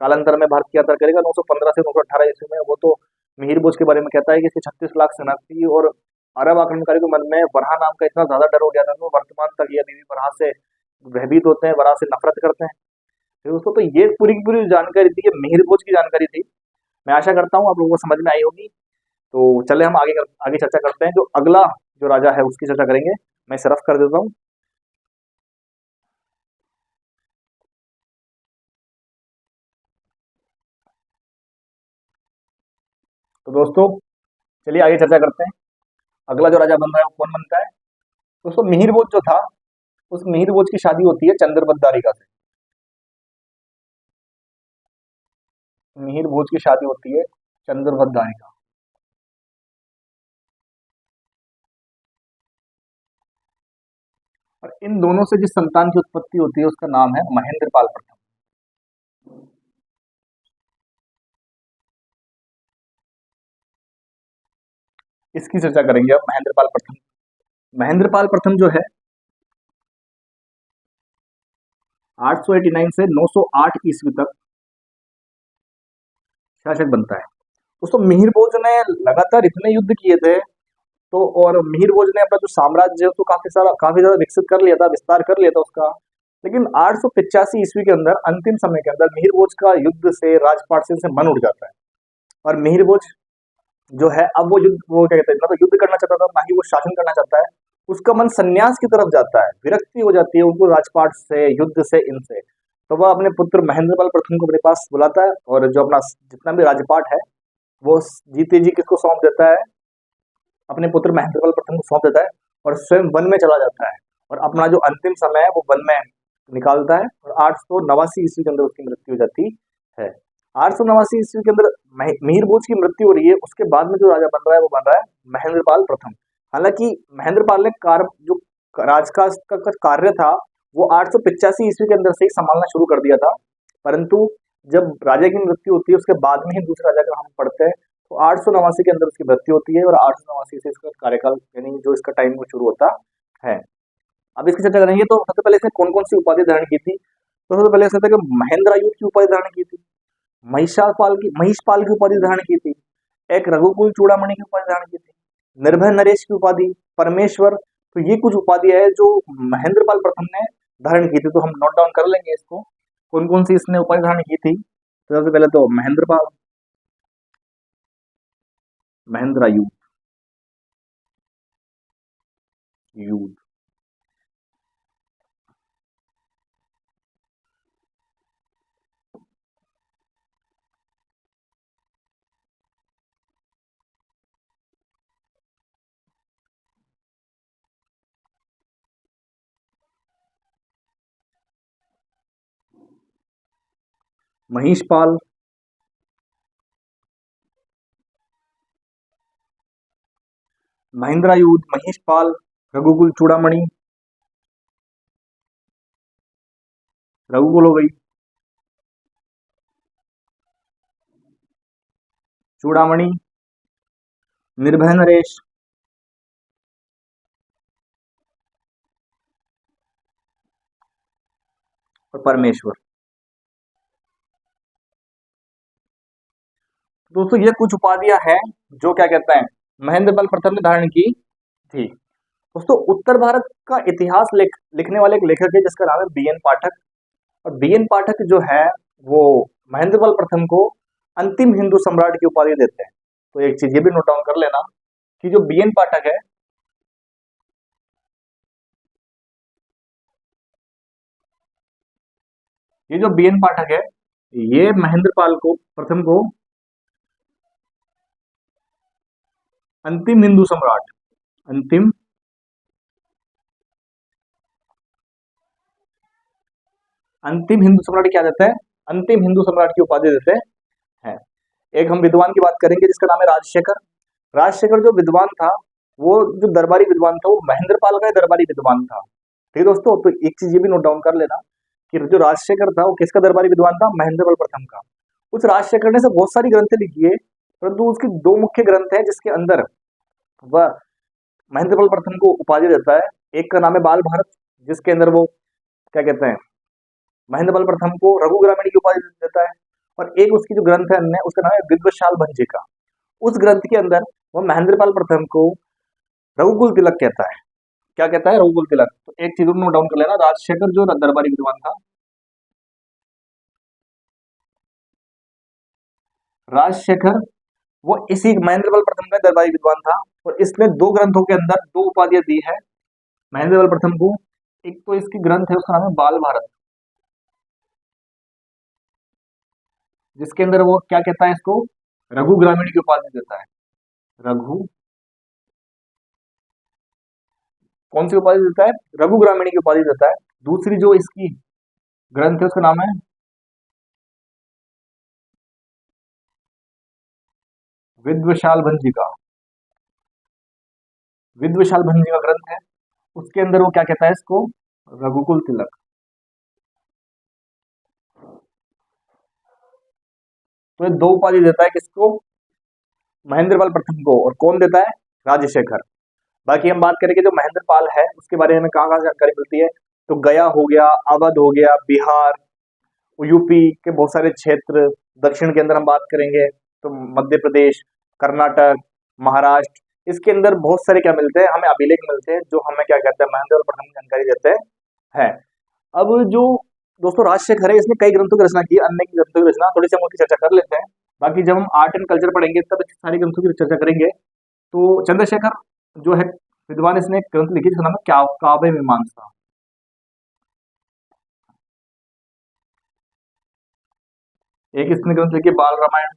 कालांतर में भारत की यात्रा करेगा 915 से 918 ईस्वी में, वो तो मिहिर भोज के बारे में कहता है कि इसकी 36 लाख सेना थी और अरब आक्रमणकारी के मन में वराह नाम का इतना ज्यादा डर हो गया था कि वो वर्तमान तक ये अभी भी वराह से भयभीत होते हैं, वराह से नफरत करते हैं। फिर दोस्तों तो ये पूरी की पूरी जानकारी थी, ये मिहिर भोज की जानकारी थी। मैं आशा करता हूँ आप लोगों को समझ में आई होगी। तो चले हम आगे चर्चा करते हैं। जो अगला जो राजा है उसकी चर्चा करेंगे। मैं इसे रफ कर देता हूँ। तो दोस्तों चलिए आगे चर्चा करते हैं। अगला जो राजा बन रहा है वो कौन बनता है। दोस्तों मिहिर भोज जो था, उस मिहिर भोज की शादी होती है चंद्रबत दारिका से। मिहिर भोज की शादी होती है चंद्रबत दारिका। और इन दोनों से जिस संतान की उत्पत्ति होती है उसका नाम है महेंद्रपाल प्रथम। इसकी चर्चा करेंगे अब, महेंद्रपाल प्रथम। महेंद्रपाल प्रथम जो है 889 से 908 ईस्वी तक शासक बनता है। दोस्तों मिहिर भोज ने लगातार इतने युद्ध किए थे, तो और मिहिर भोज ने अपना जो साम्राज्य है उसको काफी ज्यादा विकसित कर लिया था, विस्तार कर लिया था उसका। लेकिन 885 ईस्वी के अंदर अंतिम समय के अंदर मिहिर भोज का युद्ध से, राजपाट से मन उठ जाता है और मिहिर भोज जो है अब वो क्या कहते हैं, ना तो युद्ध करना चाहता था ना ही वो शासन करना चाहता है। उसका मन संन्यास की तरफ जाता है, विरक्ति हो जाती है उनको राजपाट से, युद्ध से, इनसे। तो वह अपने पुत्र महेंद्रपाल प्रथम को अपने पास बुलाता है और जो अपना जितना भी राजपाट है वो जीते जी किसको सौंप देता है, अपने पुत्र महेंद्रपाल प्रथम को सौंप देता है और स्वयं वन में चला जाता है और अपना जो अंतिम समय है वो वन में निकालता है। और 889 ईस्वी के अंदर उसकी मृत्यु हो जाती है। 889 ईस्वी के अंदर मिहिर भोज की मृत्यु हो रही है। उसके बाद में जो राजा बन रहा है वो बन रहा है महेंद्रपाल प्रथम। हालांकि महेंद्रपाल ने जो राजकाज का कार्य था वो 885 ईस्वी के अंदर से ही संभालना शुरू कर दिया था, परंतु जब राजा की मृत्यु होती है उसके बाद में ही दूसरे राजा का हम पढ़ते हैं, तो 889 के अंदर उसकी मृत्यु होती है और 889 से इसका कार्यकाल यानी जो इसका टाइम वो शुरू होता है। अब इसकी चर्चा करेंगे तो सबसे पहले इसने कौन कौन सी उपाधि धारण की थी। तो सबसे पहले ऐसा था कि महेंद्रायुध की उपाधि धारण की थी, महिषपाल की उपाधि धारण की थी, एक रघुकुल चूड़ामणि की उपाधि धारण की थी, निर्भय नरेश की उपाधि, परमेश्वर। तो ये कुछ उपाधियां है जो महेंद्रपाल प्रथम ने धारण की थी। तो हम नोट डाउन कर लेंगे इसको, कौन कौन सी इसने उपाधि धारण की थी। तो सबसे पहले तो महेंद्रपाल, महेंद्रायुध, युद्ध, महिषपाल, महेंद्रायुध, महिषपाल, रघुकुल चूड़ामणि, रघुकुल हो गई, चूड़ामणि, निर्भय नरेश, और परमेश्वर। दोस्तों ये कुछ उपाधियां हैं जो क्या कहते हैं महेंद्रपाल प्रथम ने धारण की थी। दोस्तों उत्तर भारत का इतिहास लिखने वाले एक लेखक है जिसका नाम है बीएन पाठक। और बीएन पाठक जो है वो महेंद्रपाल प्रथम को अंतिम हिंदू सम्राट की उपाधि देते हैं। तो एक चीज ये भी नोट डाउन कर लेना कि जो बीएन पाठक है, ये जो बीएन पाठक है, ये महेंद्रपाल को प्रथम को अंतिम हिंदू सम्राट, अंतिम अंतिम हिंदू सम्राट क्या देते हैं, अंतिम हिंदू सम्राट की उपाधि देते हैं। एक हम विद्वान की बात करेंगे जिसका नाम है राजशेखर। राजशेखर जो विद्वान था, वो जो दरबारी विद्वान था, वो महेंद्रपाल का ही दरबारी विद्वान था। ठीक है दोस्तों, तो एक चीज ये भी नोट डाउन कर लेना कि जो राजशेखर था वो किसका दरबारी विद्वान था, महेंद्रपाल प्रथम का। उस राजशेखर ने से बहुत सारी ग्रंथें लिखी है, परंतु उसके दो मुख्य ग्रंथ हैं जिसके अंदर वह महेंद्रपाल प्रथम को उपाधि देता है। एक का नाम है बाल भारत, जिसके अंदर वो क्या कहते हैं महेंद्रपाल प्रथम को रघु ग्रामीण की उपाधि देता है। और एक उसकी जो ग्रंथ है अन्य, उसका नाम है विद्वशाल भंजिका। उस ग्रंथ के अंदर वह महेंद्रपाल प्रथम को रघुकुल तिलक कहता है। क्या कहता है, रघुकुल तिलक। तो एक चीज नोट डाउन कर लेना, राजशेखर जो दरबारी विद्वान था, राजशेखर वो इसी महेंद्रपाल प्रथम का दरबारी विद्वान था। और इसने दो ग्रंथों के अंदर दो उपाधियां दी है महेंद्रपाल प्रथम को। एक तो इसकी ग्रंथ है उसका नाम है बाल भारत, जिसके अंदर वो क्या कहता है, इसको रघु ग्रामीण की उपाधि देता है। रघु, कौन सी उपाधि देता है, रघु ग्रामीण की उपाधि देता है। दूसरी जो इसकी ग्रंथ है उसका नाम है विद्वशाल भंजिका। विद्वशाल भंजिका ग्रंथ है, उसके अंदर वो क्या कहता है, इसको रघुकुल तिलक। तो ये दो उपाधि देता है किसको, महेंद्रपाल प्रथम को। और कौन देता है, राजशेखर। बाकी हम बात करेंगे जो महेंद्रपाल है उसके बारे में कहाँ कहाँ जानकारी मिलती है। तो गया हो गया, अवध हो गया, बिहार, यूपी के बहुत सारे क्षेत्र, दक्षिण के अंदर हम बात करेंगे तो मध्य प्रदेश, कर्नाटक, महाराष्ट्र, इसके अंदर बहुत सारे क्या मिलते हैं, हमें अभिलेख मिलते हैं जो हमें क्या कहते हैं, महेंद्र प्रथम की जानकारी देते हैं। अब जो दोस्तों राजशेखर है, इसने कई ग्रंथों की रचना की, अन्य की ग्रंथों की रचना थोड़ी सी हम उसकी चर्चा कर लेते हैं। बाकी जब हम आर्ट एंड कल्चर पढ़ेंगे तब सारी ग्रंथों की चर्चा करेंगे। तो चंद्रशेखर जो है विद्वान, इसने एक ग्रंथ लिखी जिसका नाम है काव्य मीमांसा। एक इसने ग्रंथ लिखी बाल रामायण।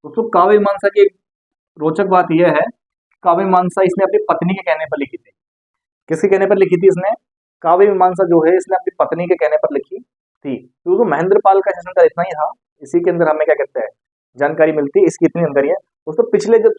दोस्तों काव्य मीमांसा की एक रोचक बात यह है, काव्य मीमांसा इसने अपनी पत्नी के कहने पर लिखी थी। किसके कहने पर लिखी थी इसने, काव्य मीमांसा जो है इसने अपनी पत्नी के कहने पर लिखी थी। तो महेंद्रपाल का शासन काल इतना ही था, इसी के अंदर हमें क्या कहते हैं जानकारी मिलती है, इसकी इतनी जानकारी है। दोस्तों पिछले जो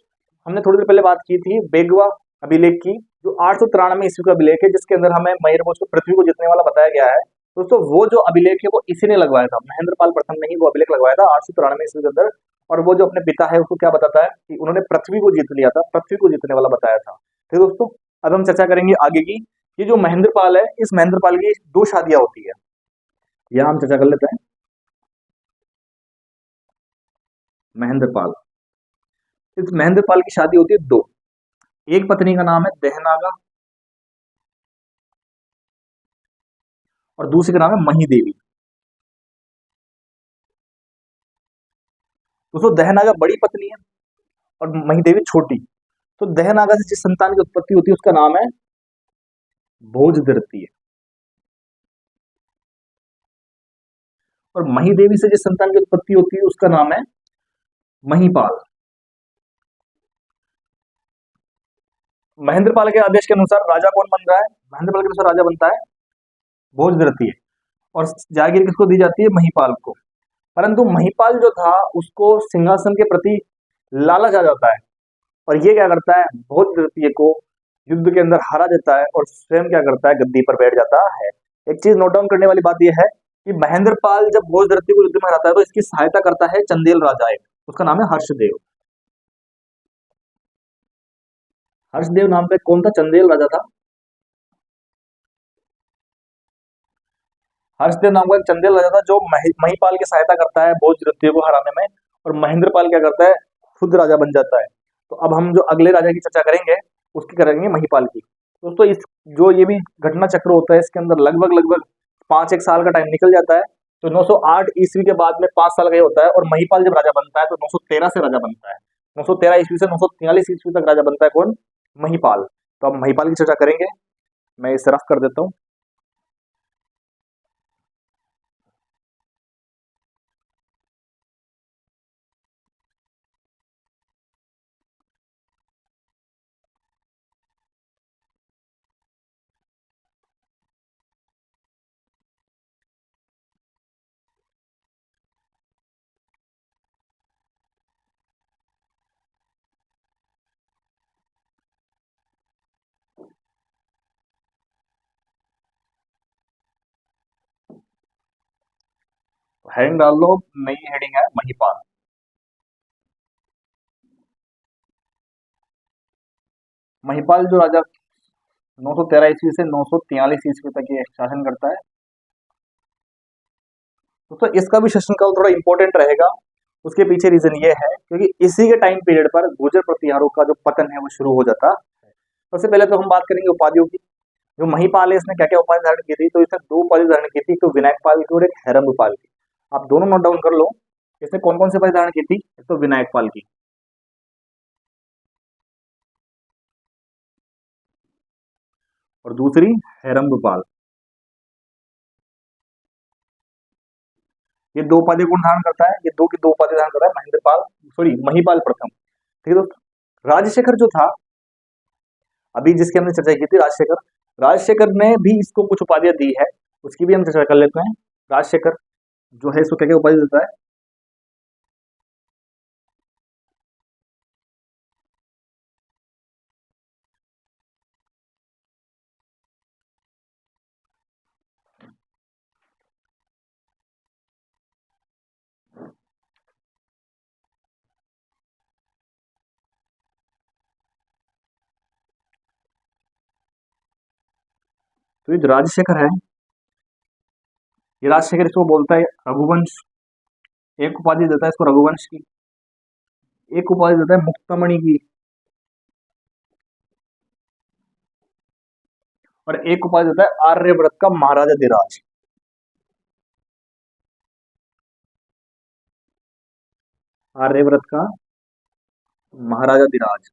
हमने थोड़ी देर पहले बात की थी बेगवा अभिलेख की, जो 893 ईस्वी का अभिलेख है, जिसके अंदर हमें मयूरभंज को पृथ्वी को जीतने वाला बताया गया है। दोस्तों वो जो अभिलेख है वो इसी ने लगवाया था, महेंद्रपाल प्रथम ने ही वो अभिलेख लगवाया था 893 ईस्वी के अंदर। और वो जो अपने पिता है उसको क्या बताता है कि उन्होंने पृथ्वी को जीत लिया था, पृथ्वी को जीतने वाला बताया था। ठीक है दोस्तों, अब हम चर्चा करेंगे आगे की ये जो महेंद्रपाल है, इस महेंद्रपाल की 2 शादियां होती है। यहां हम चर्चा कर लेते हैं। महेंद्रपाल, इस महेंद्रपाल की शादी होती है 2। एक पत्नी का नाम है दहनागा और दूसरी का नाम है मही देवी। दोस्तों दहनागा बड़ी पत्नी है और मही देवी छोटी। तो दहनागा से जिस संतान की उत्पत्ति होती है उसका नाम है भोजदृतीय, और मही देवी से जिस संतान की उत्पत्ति होती है उसका नाम है महीपाल। महेंद्रपाल के आदेश के अनुसार राजा कौन बन रहा है? महेंद्रपाल के अनुसार राजा बनता है भोजदृतीय, और जागीर किसको दी जाती है? महीपाल को। परंतु महीपाल जो था उसको सिंहासन के प्रति लालच आ जाता है, और ये क्या करता है? भोजदृतीय को युद्ध के अंदर हरा देता है और स्वयं क्या करता है? गद्दी पर बैठ जाता है। एक चीज नोट डाउन करने वाली बात यह है कि महेंद्रपाल जब भोजदृतीय को युद्ध में हराता है तो इसकी सहायता करता है चंदेल राजा एक, उसका नाम है हर्षदेव। हर्षदेव नाम पे कौन था? चंदेल राजा था। हर्षदेव नाम का एक चंदेल राजा था जो महीपाल की सहायता करता है भोजदृतीय को हराने में, और महेंद्रपाल क्या करता है? खुद राजा बन जाता है। तो अब हम जो अगले राजा की चर्चा करेंगे उसकी करेंगे महीपाल की। दोस्तों इस जो ये भी घटना चक्र होता है इसके अंदर लगभग लगभग 5-1 साल का टाइम निकल जाता है। तो 908 ईस्वी के बाद में 5 साल का ये होता है, और महीपाल जब राजा बनता है तो 913 से राजा बनता है। 913 ईस्वी से 943 ईस्वी तक राजा बनता है कौन? महीपाल। तो अब महीपाल की चर्चा करेंगे। मैं इसे रफ कर देता हूँ। हेडिंग डाल दो, नई हेडिंग है महीपाल। महीपाल जो राजा 913 ईस्वी से 943 ईस्वी तक ये शासन करता है। तो इसका भी शासनकाल थोड़ा इंपॉर्टेंट रहेगा। उसके पीछे रीजन ये है क्योंकि इसी के टाइम पीरियड पर गुर्जर प्रतिहारों का जो पतन है वो शुरू हो जाता है। सबसे पहले तो हम बात करेंगे उपाधियों की। जो महीपाल है इसने क्या क्या उपाधि धारण की थी? तो इसने 2 उपाधि धारण की थी, एक तो विनायकपाल की और एक हैरंबपाल की। आप दोनों नोट डाउन कर लो। इसने कौन कौन सी उपाधि धारण की थी? एक तो विनायकपाल की, और दूसरी हैरंबपाल। ये 2 उपाधि कौन धारण करता है? ये 2 की 2 उपाधि धारण करता है महेंद्रपाल, सॉरी महीपाल प्रथम। ठीक है दोस्तों। राजशेखर जो था, अभी जिसकी हमने चर्चा की थी, राजशेखर, राजशेखर ने भी इसको कुछ उपाधियां दी है, उसकी भी हम चर्चा कर लेते हैं। राजशेखर जो है इसको क्या क्या उपाधि देता है? तो ये जो राजशेखर है, ये राजशेखर इसको बोलता है रघुवंश। एक उपाधि देता है इसको रघुवंश की, एक उपाधि देता है मुक्तामणि की, और एक उपाधि देता है आर्यव्रत का महाराजा धीराज। आर्यव्रत का महाराजा धीराज।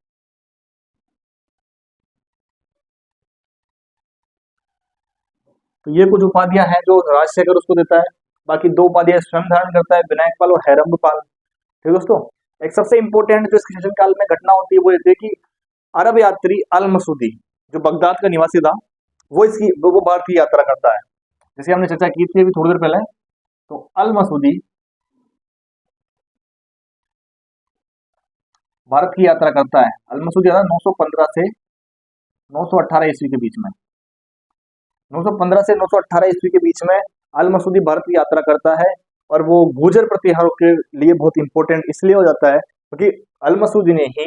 तो ये कुछ उपाधियां हैं जो राजशेखर उसको देता है। बाकी 2 उपाधियां स्वयं धारण करता है, विनायकपाल और हैरंबपाल। ठीक है दोस्तों। एक सबसे इंपॉर्टेंट जो इसके शासन काल में घटना होती है वो ये कि अरब यात्री अल मसूदी जो बगदाद का निवासी था, वो भारत की यात्रा करता है। जैसे हमने चर्चा की थी अभी थोड़ी देर पहले। तो अल मसूदी भारत की यात्रा करता है। अल मसूदी 915 से 918 ईस्वी के बीच में, 915 से 918 ईस्वी के बीच में अल मसूदी भारत की यात्रा करता है, और वो गुर्जर प्रतिहारों के लिए बहुत इंपॉर्टेंट इसलिए हो जाता है क्योंकि अल मसूदी ने ही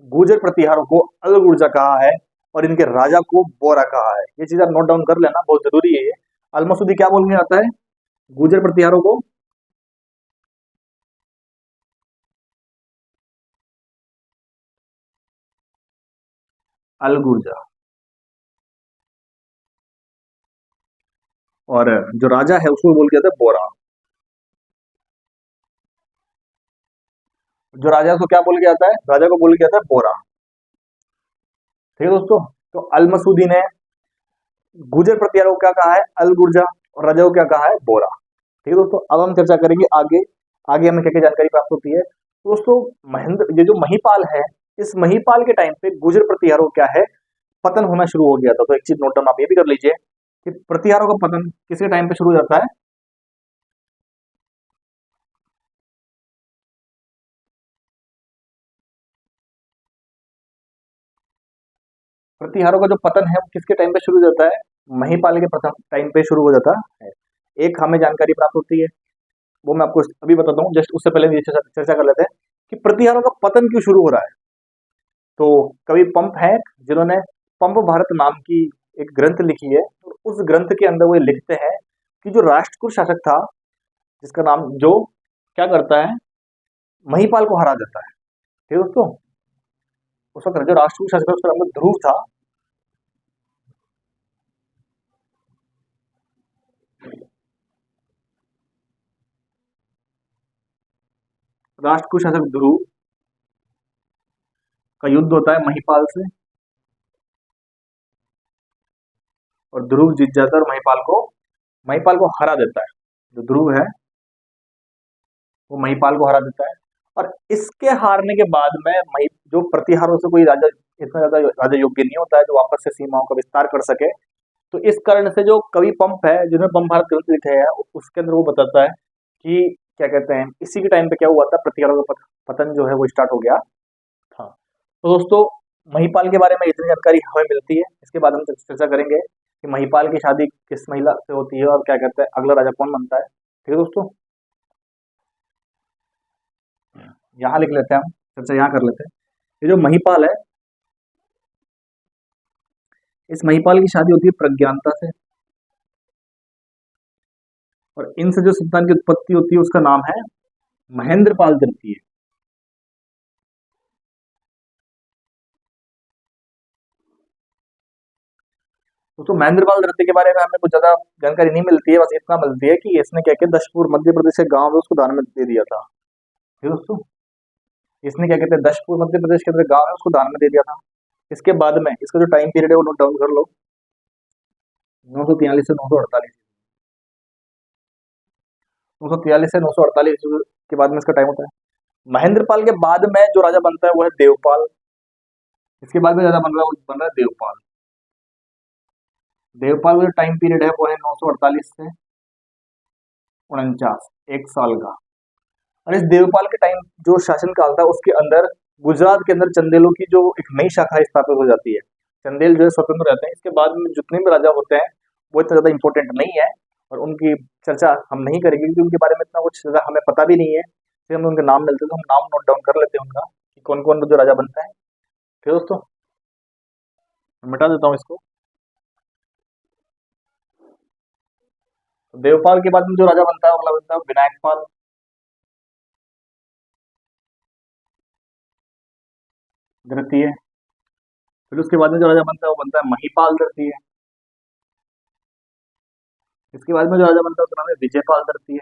गुर्जर प्रतिहारों को अल गुर्जा कहा है, और इनके राजा को बोरा कहा है। ये चीज आप नोट डाउन कर लेना, बहुत जरूरी है ये। अल मसूदी क्या बोलने आता है गुर्जर प्रतिहारों को? अल गुर्जर। और जो राजा है उसको बोल के आता है बोरा। जो राजा है उसको क्या बोल के आता है? राजा को बोल के आता है बोरा। ठीक है दोस्तों, तो अल मसूदी ने गुर्जर प्रतिहारों को क्या कहा है? अल गुर्जा। और राजा को क्या कहा है? बोरा। ठीक है दोस्तों, अब हम चर्चा करेंगे आगे। आगे हमें क्या क्या जानकारी प्राप्त होती है। तो दोस्तों, महेंद्र ये जो महिपाल है, इस महिपाल के टाइम पे गुर्जर प्रतिहारों क्या है? पतन होना शुरू हो गया था। तो एक चीज नोट डाउन आप ये भी कर लीजिए कि प्रतिहारों का पतन किसके टाइम पे शुरू हो जाता है? प्रतिहारों का जो पतन है वो किसके टाइम पे शुरू हो जाता है? महिपाल के प्रथम टाइम पे शुरू हो जाता है। एक हमें जानकारी प्राप्त होती है, वो मैं आपको अभी बताता हूँ। जस्ट उससे पहले ये चर्चा कर लेते हैं कि प्रतिहारों का पतन क्यों शुरू हो रहा है। तो कवि पंप है जिन्होंने पंप भारत नाम की एक ग्रंथ लिखी है, और उस ग्रंथ के अंदर वो ये लिखते हैं कि जो राष्ट्रकूट शासक था, जिसका नाम जो क्या करता है, महिपाल को हरा देता है। ठीक है दोस्तों, उस वक्त जो राष्ट्रकूट शासक था उसका नाम ध्रुव था। राष्ट्रकूट शासक ध्रुव का युद्ध होता है महिपाल से, और ध्रुव जीत जाता है और महिपाल को हरा देता है। जो ध्रुव है वो महिपाल को हरा देता है। और इसके हारने के बाद में मही जो प्रतिहारों से कोई राजा इतना ज्यादा राजा योग्य नहीं होता है जो वापस से सीमाओं का विस्तार कर सके। तो इस कारण से जो कवि पंप है जिन्होंने पंप भारत ग्रंथ लिखे हैं, उसके अंदर वो बताता है कि क्या कहते हैं, इसी के टाइम पे क्या हुआ था, प्रतिहारों का पतन जो है वो स्टार्ट हो गया था। तो दोस्तों, महिपाल के बारे में इतनी जानकारी हमें मिलती है। इसके बाद हम चर्चा करेंगे कि महिपाल की शादी किस महिला से होती है और क्या कहते हैं अगला राजा कौन बनता है। ठीक है दोस्तों, यहाँ लिख लेते हैं, हम चर्चा यहाँ कर लेते हैं। ये जो महिपाल है, इस महिपाल की शादी होती है प्रज्ञानता से, और इनसे जो संतान की उत्पत्ति होती है उसका नाम है महेंद्रपाल तृतीय। दोस्तों, महेंद्रपाल तृतीय के बारे में हमें कुछ ज्यादा जानकारी नहीं मिलती है, बस इतना मिलती है कि इसने क्या किया, दशपुर मध्य प्रदेश के गांव में उसको दान में दे दिया था। ठीक है दोस्तों, इसने क्या कहते हैं, दशपुर मध्य प्रदेश के अंदर गांव है उसको दान में दे दिया था। इसके बाद में इसका जो टाइम पीरियड है वो नोट डाउन कर लो, 943 से 948। 943 से 948 के बाद में इसका टाइम होता है। महेंद्रपाल के बाद में जो राजा बनता है वो है देवपाल। इसके बाद में राजा बन रहा है देवपाल। देवपाल का जो टाइम पीरियड है वो है 948 से 49, एक साल का। और इस देवपाल के टाइम जो शासन काल था उसके अंदर गुजरात के अंदर चंदेलों की जो एक नई शाखा स्थापित हो जाती है। चंदेल जो है स्वतंत्र रहते हैं। इसके बाद में जितने भी राजा होते हैं वो इतना ज्यादा इंपॉर्टेंट नहीं है, और उनकी चर्चा हम नहीं करेंगे क्योंकि उनके बारे में इतना कुछ ज्यादा हमें पता भी नहीं है। फिर हमें उनके नाम मिलते हैं तो हम नाम नोट डाउन कर लेते हैं उनका कि कौन कौन जो राजा बनता है। फिर दोस्तों, मैं मिटा देता हूँ इसको। तो देवपाल के बाद में जो राजा बनता है अगला बनता है विनायक पाल तृतीय। फिर उसके बाद में जो राजा बनता है वो बनता है महिपाल तृतीय। इसके बाद में जो राजा बनता है उसका नाम है विजयपाल तृतीय।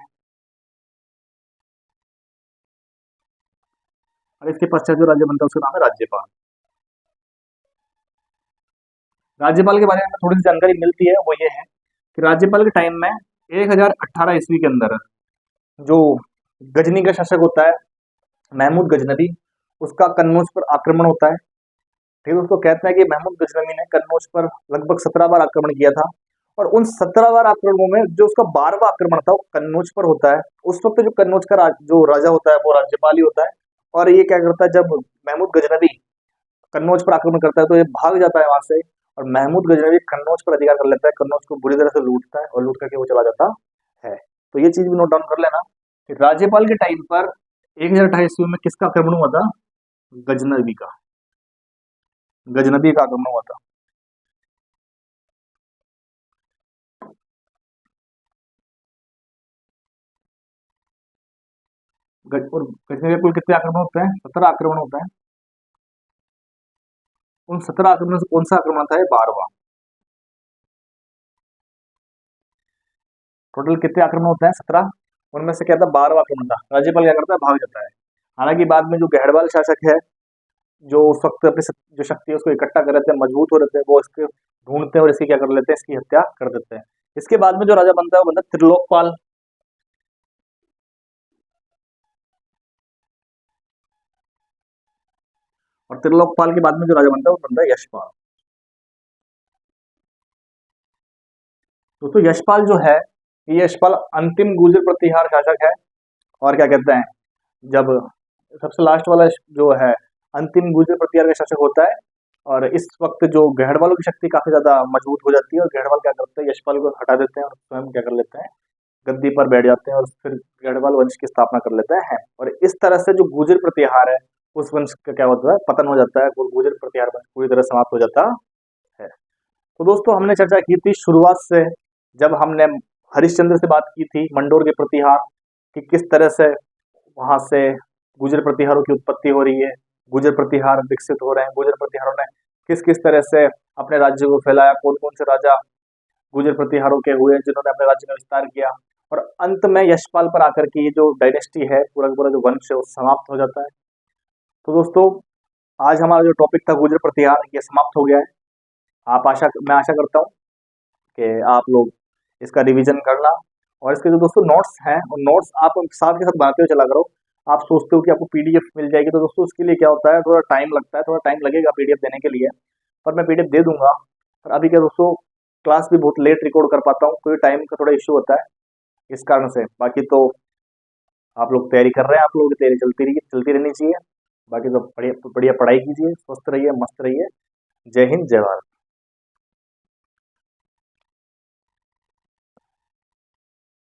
और इसके पश्चात जो राजा बनता है उसका नाम है राज्यपाल। राज्यपाल के बारे में थोड़ी सी जानकारी मिलती है, वो ये है कि राज्यपाल के टाइम में 1018 ईस्वी के अंदर जो गजनी का शासक होता है महमूद गजनवी, उसका कन्नौज पर आक्रमण होता है। फिर उसको कहते हैं कि महमूद गजनवी ने कन्नौज पर लगभग 17 बार आक्रमण किया था, और उन 17 बार आक्रमणों में जो उसका 12वां आक्रमण था वो कन्नौज पर होता है। उस वक्त जो कन्नौज का जो राजा होता है वो राज्यपाल ही होता है। और ये क्या करता है, जब महमूद गजनवी कन्नौज पर आक्रमण करता है तो ये भाग जाता है वहां से, और महमूद गजनवी कन्नौज पर अधिकार कर लेता है, कन्नौज को बुरी तरह से लूटता है और लूट करके वो चला जाता है। तो ये चीज भी नोट डाउन कर लेना कि राज्यपाल के टाइम पर 1028 ईस्वी में किसका आक्रमण हुआ था? गजनवी का। गजनवी का आक्रमण हुआ था। और गजनी के कुल कितने आक्रमण होते हैं? 17 आक्रमण होता है। उन 17 आक्रमण से कौन सा आक्रमण था? 12वां। टोटल कितने आक्रमण होते हैं? 17। उनमें से क्या था? 12वां आक्रमण था। राज्यपाल क्या करता है? भाग जाता है। हालांकि बाद में जो गहरवाल शासक है, जो उस वक्त अपनी जो शक्ति है उसको इकट्ठा कर लेते हैं, मजबूत हो रहते हैं, वो इसके ढूंढते हैं और इसकी क्या कर लेते हैं? इसकी हत्या कर देते हैं। इसके बाद में जो राजा बनता है वो बनता है त्रिलोकपाल। और त्रिलोकपाल के बाद में जो राजा बनता है वो बनता है यशपाल। दोस्तों यशपाल जो है, ये यशपाल अंतिम गुर्जर प्रतिहार शासक है। और क्या कहते हैं, जब सबसे लास्ट वाला जो है अंतिम गुर्जर प्रतिहार का शासक होता है, और इस वक्त जो गहड़वालों की शक्ति काफी ज्यादा मजबूत हो जाती है, और गहड़वाल क्या करते हैं? यशपाल को हटा देते हैं और स्वयं क्या कर लेते हैं? गद्दी पर बैठ जाते हैं और फिर गढ़वाल वंश की स्थापना कर लेते हैं। और इस तरह से जो गुर्जर प्रतिहार है, उस वंश का क्या होता है? पतन हो जाता है और गुर्जर प्रतिहार वंश पूरी तरह समाप्त हो जाता है। तो दोस्तों हमने चर्चा की थी शुरुआत से, जब हमने हरिश्चंद्र से बात की थी मंडोर के प्रतिहार कि किस तरह से वहां से गुर्जर प्रतिहारों की उत्पत्ति हो रही है, गुर्जर प्रतिहार विकसित हो रहे हैं, गुर्जर प्रतिहारों ने किस किस तरह से अपने राज्य को फैलाया, कौन कौन से राजा गुर्जर प्रतिहारों के हुए जिन्होंने अपने राज्य का विस्तार किया, और अंत में यशपाल पर आकर के ये जो डायनेस्टी है, पूरा का पूरा जो वंश है वो समाप्त हो जाता है। तो दोस्तों आज हमारा जो टॉपिक था गुर्जर प्रतिहार, ये समाप्त हो गया है। मैं आशा करता हूँ कि आप लोग इसका रिवीजन करना, और इसके जो दोस्तों नोट्स हैं, और नोट्स आप साथ के साथ बनाते हुए चला करो। आप सोचते हो कि आपको पीडीएफ मिल जाएगी, तो दोस्तों उसके लिए क्या होता है, थोड़ा टाइम लगता है, थोड़ा टाइम लगेगा पीडीएफ देने के लिए, पर मैं पीडीएफ दे दूंगा। पर अभी क्या दोस्तों, क्लास भी बहुत लेट रिकॉर्ड कर पाता हूँ, क्योंकि टाइम का थोड़ा इश्यू होता है, इस कारण से। बाकी तो आप लोग तैयारी कर रहे हैं, आप लोगों की तैयारी चलती रहनी चाहिए। बाकी तो बढ़िया बढ़िया पढ़ाई कीजिए, स्वस्थ रहिए, मस्त रहिए। जय हिंद, जय भारत।